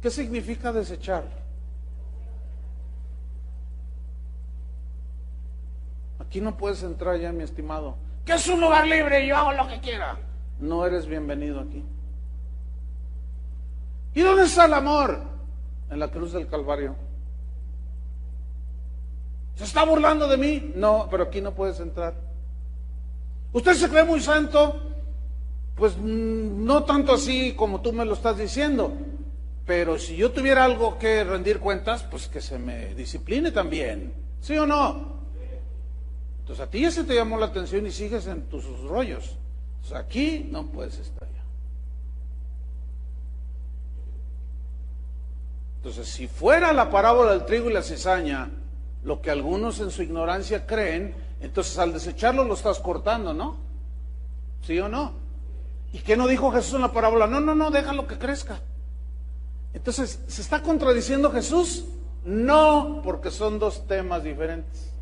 ¿Qué significa desechar? Aquí no puedes entrar ya, mi estimado. Que es un lugar libre y yo hago lo que quiera. No eres bienvenido aquí. ¿Y dónde está el amor? En la cruz del Calvario. ¿Se está burlando de mí? No, pero aquí no puedes entrar. ¿Usted se cree muy santo? Pues no tanto así como tú me lo estás diciendo, pero si yo tuviera algo que rendir cuentas, pues que se me discipline también, ¿sí o no? Entonces a ti ya se te llamó la atención y sigues en tus rollos. Entonces aquí no puedes estar ya. Entonces, si fuera la parábola del trigo y la cizaña lo que algunos en su ignorancia creen, entonces al desecharlo lo estás cortando, ¿no? ¿Sí o no? ¿Y qué no dijo Jesús en la parábola? No, déjalo que crezca. Entonces, ¿se está contradiciendo Jesús? No, porque son dos temas diferentes.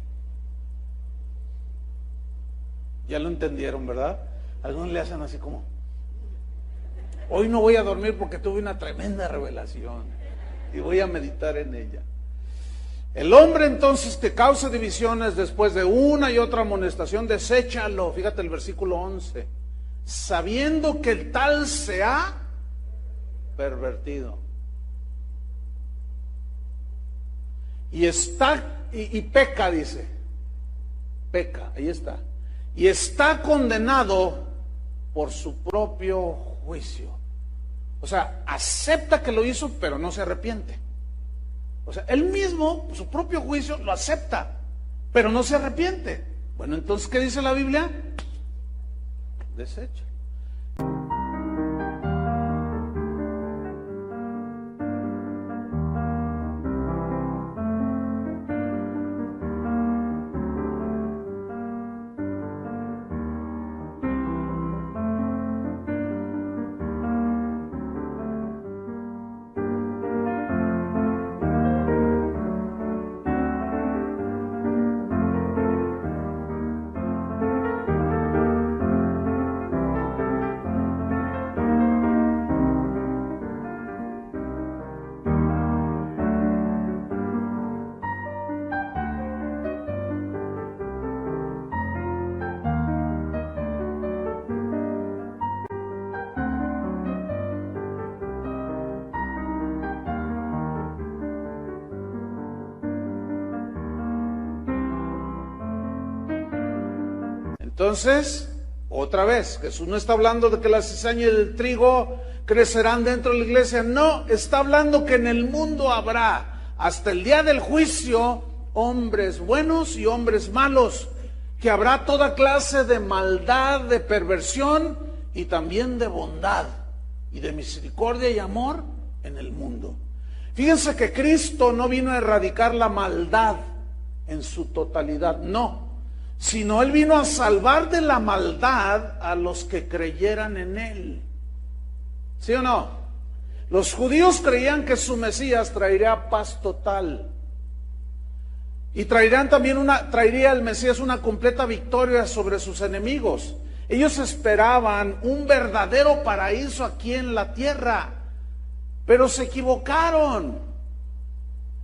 Ya lo entendieron, ¿verdad? Algunos le hacen así como: hoy no voy a dormir porque tuve una tremenda revelación y voy a meditar en ella. El hombre entonces que causa divisiones después de una y otra amonestación, deséchalo. Fíjate el versículo 11. Sabiendo que el tal se ha pervertido. Y peca, dice. Peca, ahí está. Y está condenado por su propio juicio. O sea, acepta que lo hizo, pero no se arrepiente. O sea, él mismo, su propio juicio, lo acepta, pero no se arrepiente. Bueno, entonces, ¿qué dice la Biblia? Desecha. Entonces, otra vez, Jesús no está hablando de que la cizaña y el trigo crecerán dentro de la iglesia, no, está hablando que en el mundo habrá, hasta el día del juicio, hombres buenos y hombres malos, que habrá toda clase de maldad, de perversión y también de bondad y de misericordia y amor en el mundo. Fíjense que Cristo no vino a erradicar la maldad en su totalidad, no, sino Él vino a salvar de la maldad a los que creyeran en Él. ¿Sí o no? Los judíos creían que su Mesías traería paz total. Y traería el Mesías una completa victoria sobre sus enemigos. Ellos esperaban un verdadero paraíso aquí en la tierra, pero se equivocaron.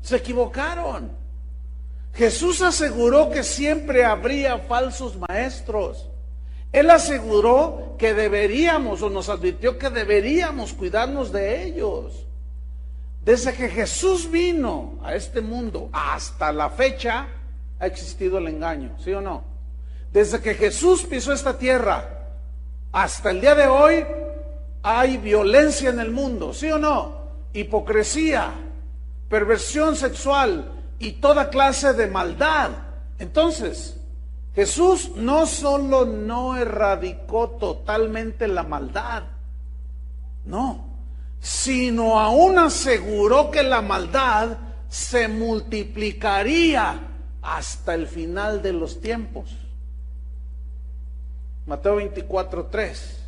Se equivocaron. Jesús aseguró que siempre habría falsos maestros. Él aseguró que deberíamos, o nos advirtió que deberíamos cuidarnos de ellos. Desde que Jesús vino a este mundo hasta la fecha, ha existido el engaño, ¿sí o no? Desde que Jesús pisó esta tierra hasta el día de hoy, hay violencia en el mundo, ¿sí o no? Hipocresía, perversión sexual y toda clase de maldad. Entonces, Jesús no solo no erradicó totalmente la maldad, no, sino aún aseguró que la maldad se multiplicaría hasta el final de los tiempos. Mateo 24:3.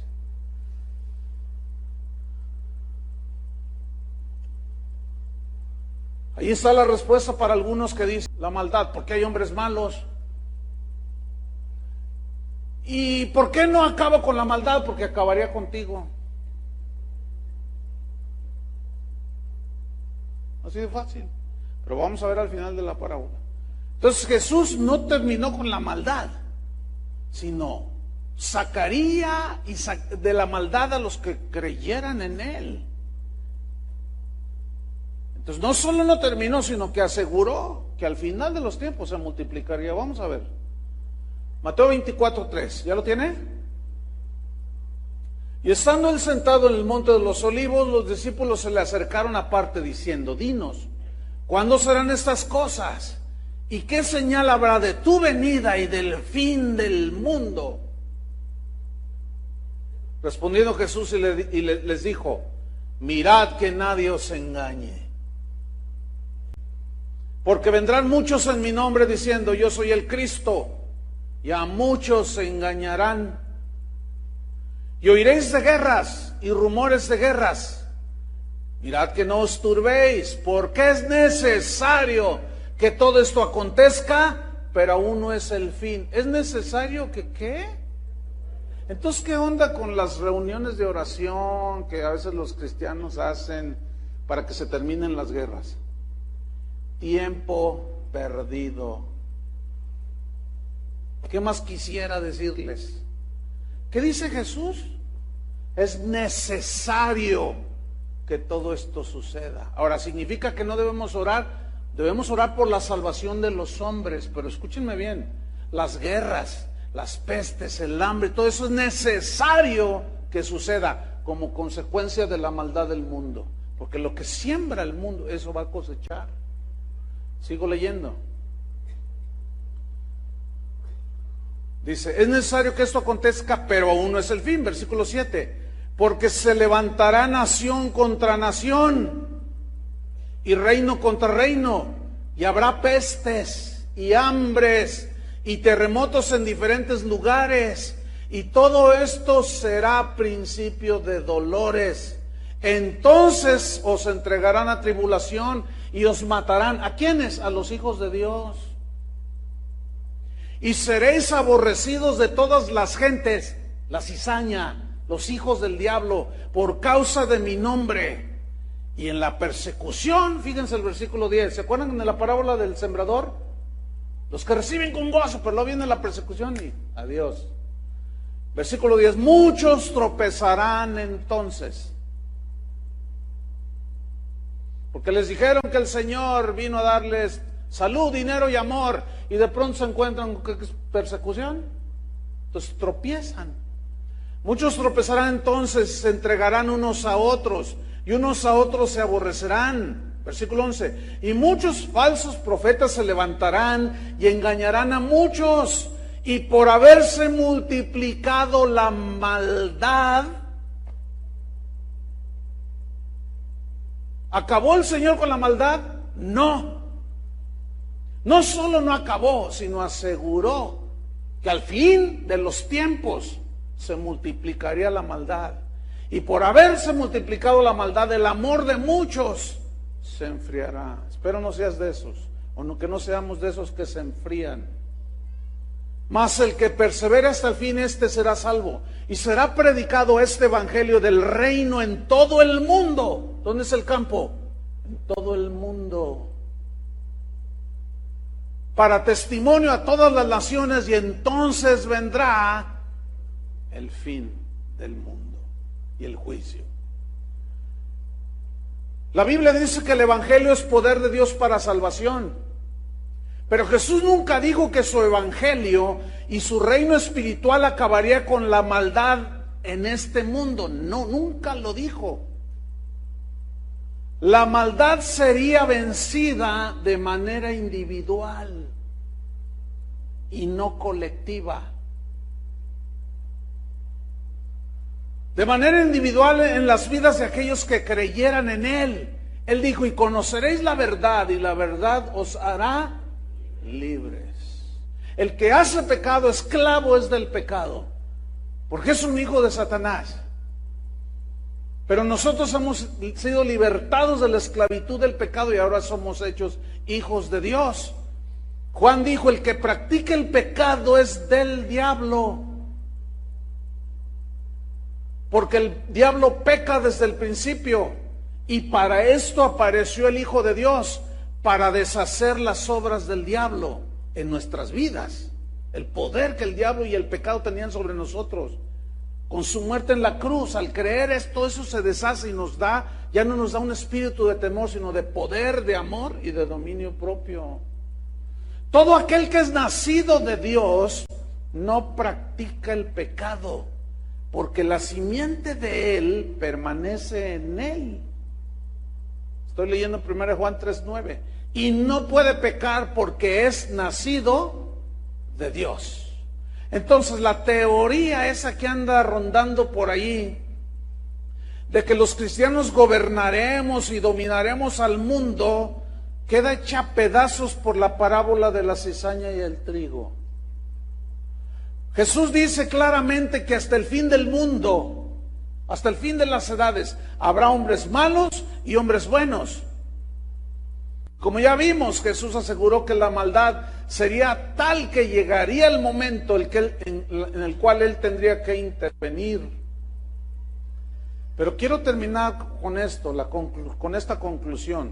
Ahí está la respuesta para algunos que dicen la maldad, ¿por qué hay hombres malos? ¿Y por qué no acabo con la maldad? Porque acabaría contigo. Así de fácil. Pero vamos a ver al final de la parábola. Entonces Jesús no terminó con la maldad, sino sacaría de la maldad a los que creyeran en Él. Entonces no solo no terminó, sino que aseguró que al final de los tiempos se multiplicaría. Vamos a ver. Mateo 24:3, ¿ya lo tiene? Y estando él sentado en el monte de los olivos, los discípulos se le acercaron aparte diciendo: dinos, ¿cuándo serán estas cosas? ¿Y qué señal habrá de tu venida y del fin del mundo? Respondiendo Jesús les dijo: mirad que nadie os engañe. Porque vendrán muchos en mi nombre diciendo: yo soy el Cristo, y a muchos se engañarán. Y oiréis de guerras y rumores de guerras. Mirad que no os turbéis, porque es necesario que todo esto acontezca, pero aún no es el fin. ¿Es necesario que qué? Entonces, ¿qué onda con las reuniones de oración que a veces los cristianos hacen para que se terminen las guerras? Tiempo perdido. ¿Qué más quisiera decirles? ¿Qué dice Jesús? Es necesario que todo esto suceda. Ahora, ¿significa que no debemos orar? Debemos orar por la salvación de los hombres, pero escúchenme bien, las guerras, las pestes, el hambre, todo eso es necesario que suceda. como consecuencia de la maldad del mundo. Porque lo que siembra el mundo, eso va a cosechar. Sigo leyendo. Dice, es necesario que esto acontezca, pero aún no es el fin. Versículo 7. Porque se levantará nación contra nación y reino contra reino, y habrá pestes y hambres y terremotos en diferentes lugares, y todo esto será principio de dolores. Entonces os entregarán a tribulación y os matarán. ¿A quiénes? A los hijos de Dios. Y seréis aborrecidos de todas las gentes, la cizaña, los hijos del diablo, por causa de mi nombre. Y en la persecución, fíjense el versículo 10, ¿se acuerdan de la parábola del sembrador? Los que reciben con gozo, pero luego viene la persecución y adiós. Versículo 10, muchos tropezarán entonces, porque les dijeron que el Señor vino a darles salud, dinero y amor, y de pronto se encuentran con persecución, entonces tropiezan. Muchos tropezarán entonces, se entregarán unos a otros, y unos a otros se aborrecerán. Versículo 11, y muchos falsos profetas se levantarán y engañarán a muchos, y por haberse multiplicado la maldad, ¿acabó el Señor con la maldad? No. No solo no acabó, sino aseguró que al fin de los tiempos se multiplicaría la maldad. Y por haberse multiplicado la maldad, el amor de muchos se enfriará. Espero no seas de esos, o no, que no seamos de esos que se enfrían. Mas el que persevera hasta el fin, este será salvo. Y será predicado este evangelio del reino en todo el mundo. ¿Dónde es el campo? En todo el mundo. Para testimonio a todas las naciones, y entonces vendrá el fin del mundo y el juicio. La Biblia dice que el evangelio es poder de Dios para salvación. Pero Jesús nunca dijo que su evangelio y su reino espiritual acabaría con la maldad en este mundo. No, nunca lo dijo. La maldad sería vencida de manera individual y no colectiva. De manera individual en las vidas de aquellos que creyeran en Él. Él dijo, y conoceréis la verdad, y la verdad os hará libres. El que hace pecado, esclavo es del pecado, porque es un hijo de Satanás. Pero nosotros hemos sido libertados de la esclavitud del pecado y ahora somos hechos hijos de Dios. Juan dijo, el que practica el pecado es del diablo, porque el diablo peca desde el principio, y para esto apareció el Hijo de Dios, para deshacer las obras del diablo en nuestras vidas, el poder que el diablo y el pecado tenían sobre nosotros. Con su muerte en la cruz, al creer esto, eso se deshace y nos da, ya no nos da un espíritu de temor, sino de poder, de amor y de dominio propio. Todo aquel que es nacido de Dios no practica el pecado, porque la simiente de él permanece en él. Estoy leyendo 1 Juan 3:9. Y no puede pecar porque es nacido de Dios. Entonces la teoría esa que anda rondando por ahí, de que los cristianos gobernaremos y dominaremos al mundo, queda hecha pedazos por la parábola de la cizaña y el trigo. Jesús dice claramente que hasta el fin del mundo, hasta el fin de las edades, habrá hombres malos y hombres buenos. Como ya vimos, Jesús aseguró que la maldad sería tal que llegaría el momento en el cual Él tendría que intervenir. Pero quiero terminar con esto, con esta conclusión,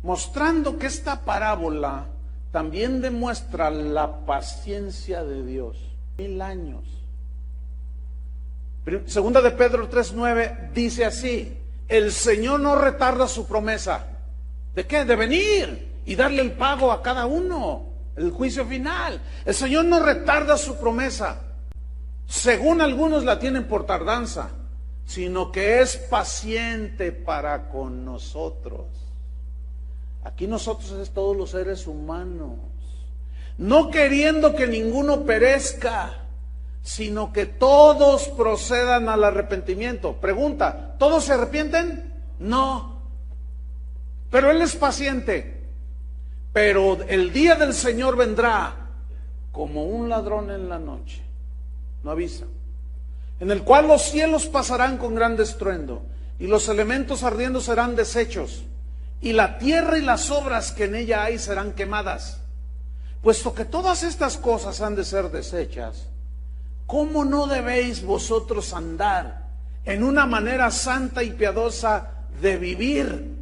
mostrando que esta parábola también demuestra la paciencia de Dios. 1000 años. Segunda de Pedro 3:9 dice así: el Señor no retarda su promesa. ¿De qué? De venir y darle el pago a cada uno, el juicio final. El Señor no retarda su promesa, según algunos la tienen por tardanza, sino que es paciente para con nosotros. Aquí nosotros es todos los seres humanos, no queriendo que ninguno perezca, sino que todos procedan al arrepentimiento. Pregunta, ¿todos se arrepienten? No, pero Él es paciente. Pero el día del Señor vendrá como un ladrón en la noche, no avisa, en el cual los cielos pasarán con gran estruendo, y los elementos ardiendo serán deshechos, y la tierra y las obras que en ella hay serán quemadas. Puesto que todas estas cosas han de ser deshechas, ¿cómo no debéis vosotros andar en una manera santa y piadosa de vivir,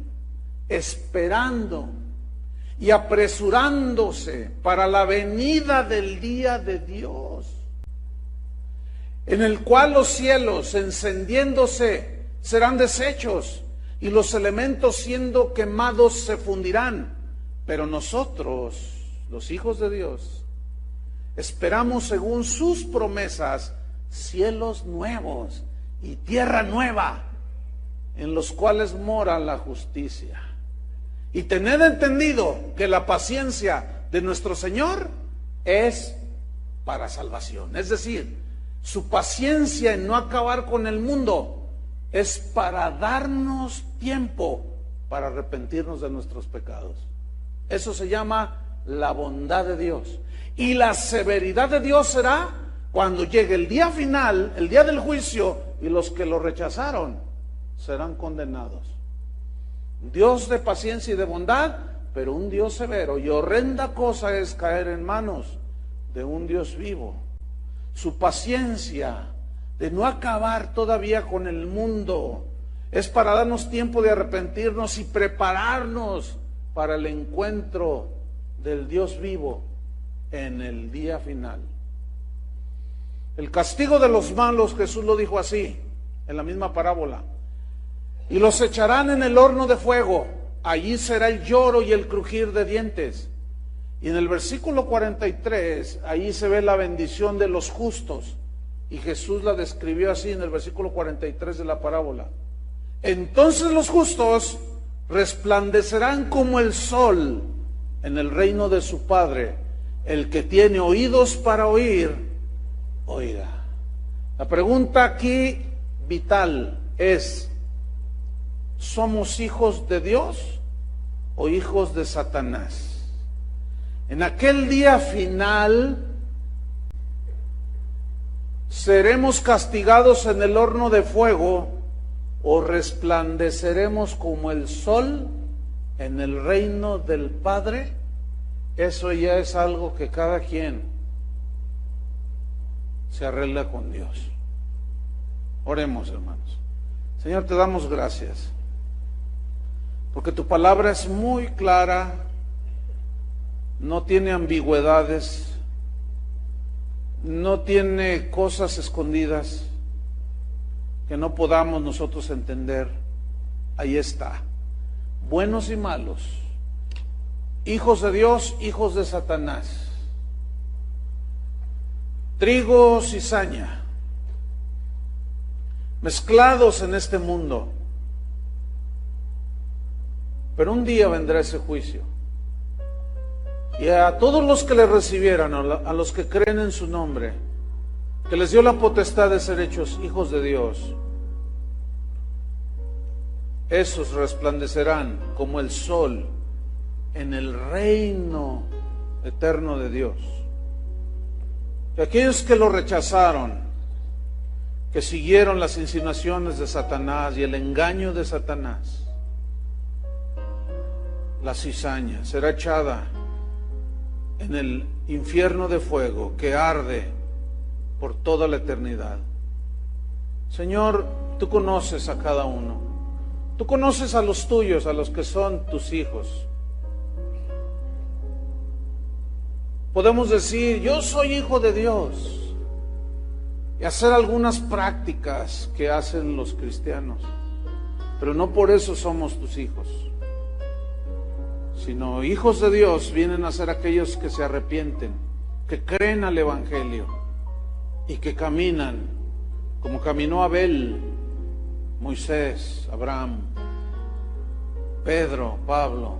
esperando y apresurándose para la venida del día de Dios, en el cual los cielos encendiéndose serán deshechos y los elementos siendo quemados se fundirán? Pero nosotros, los hijos de Dios, esperamos según sus promesas cielos nuevos y tierra nueva, en los cuales mora la justicia. Y tened entendido que la paciencia de nuestro Señor es para salvación. Es decir, su paciencia en no acabar con el mundo es para darnos tiempo para arrepentirnos de nuestros pecados. Eso se llama la bondad de Dios. Y la severidad de Dios será cuando llegue el día final, el día del juicio, y los que lo rechazaron serán condenados. Dios de paciencia y de bondad, pero un Dios severo. Y horrenda cosa es caer en manos de un Dios vivo. Su paciencia de no acabar todavía con el mundo es para darnos tiempo de arrepentirnos y prepararnos para el encuentro del Dios vivo en el día final. El castigo de los malos, Jesús lo dijo así, en la misma parábola: y los echarán en el horno de fuego, allí será el lloro y el crujir de dientes. Y en el versículo 43, ahí se ve la bendición de los justos, y Jesús la describió así en el versículo 43 de la parábola: entonces los justos resplandecerán como el sol en el reino de su Padre. El que tiene oídos para oír, oiga. La pregunta aquí vital es: ¿somos hijos de Dios o hijos de Satanás? En aquel día final ¿seremos castigados en el horno de fuego o resplandeceremos como el sol en el reino del Padre? Eso ya es algo que cada quien se arregla con Dios. Oremos, hermanos. Señor, te damos gracias, porque tu palabra es muy clara, no tiene ambigüedades, no tiene cosas escondidas que no podamos nosotros entender. Ahí está, buenos y malos, hijos de Dios, hijos de Satanás, trigo, cizaña, mezclados en este mundo. Pero un día vendrá ese juicio, y a todos los que le recibieran, a los que creen en su nombre, que les dio la potestad de ser hechos hijos de Dios, esos resplandecerán como el sol en el reino eterno de Dios. Y aquellos que lo rechazaron, que siguieron las insinuaciones de Satanás y el engaño de Satanás, la cizaña será echada en el infierno de fuego que arde por toda la eternidad. Señor, tú conoces a cada uno, tú conoces a los tuyos, a los que son tus hijos. Podemos decir: yo soy hijo de Dios, y hacer algunas prácticas que hacen los cristianos, pero no por eso somos tus hijos, sino hijos de Dios vienen a ser aquellos que se arrepienten, que creen al Evangelio y que caminan como caminó Abel Moisés, Abraham, Pedro, Pablo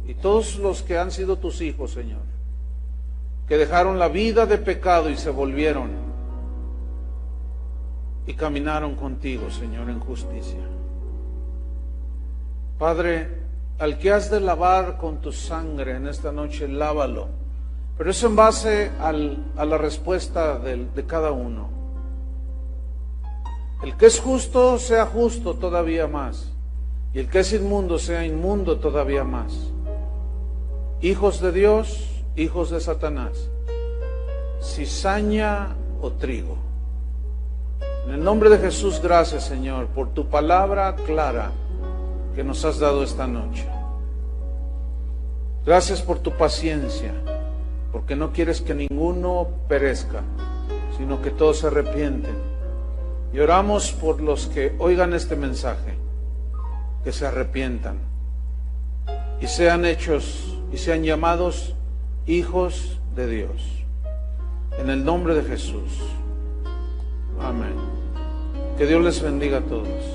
y todos los que han sido tus hijos, Señor, que dejaron la vida de pecado y se volvieron y caminaron contigo, Señor, en justicia. Padre, al que has de lavar con tu sangre en esta noche, lávalo, pero eso en base a la respuesta de cada uno. El que es justo sea justo todavía más, y el que es inmundo sea inmundo todavía más. Hijos de Dios, hijos de Satanás, cizaña o trigo. En el nombre de Jesús, gracias, Señor, por tu palabra clara que nos has dado esta noche. Gracias por tu paciencia, porque no quieres que ninguno perezca, sino que todos se arrepienten. Y oramos por los que oigan este mensaje, que se arrepientan y sean hechos y sean llamados hijos de Dios. En el nombre de Jesús. Amén. Que Dios les bendiga a todos.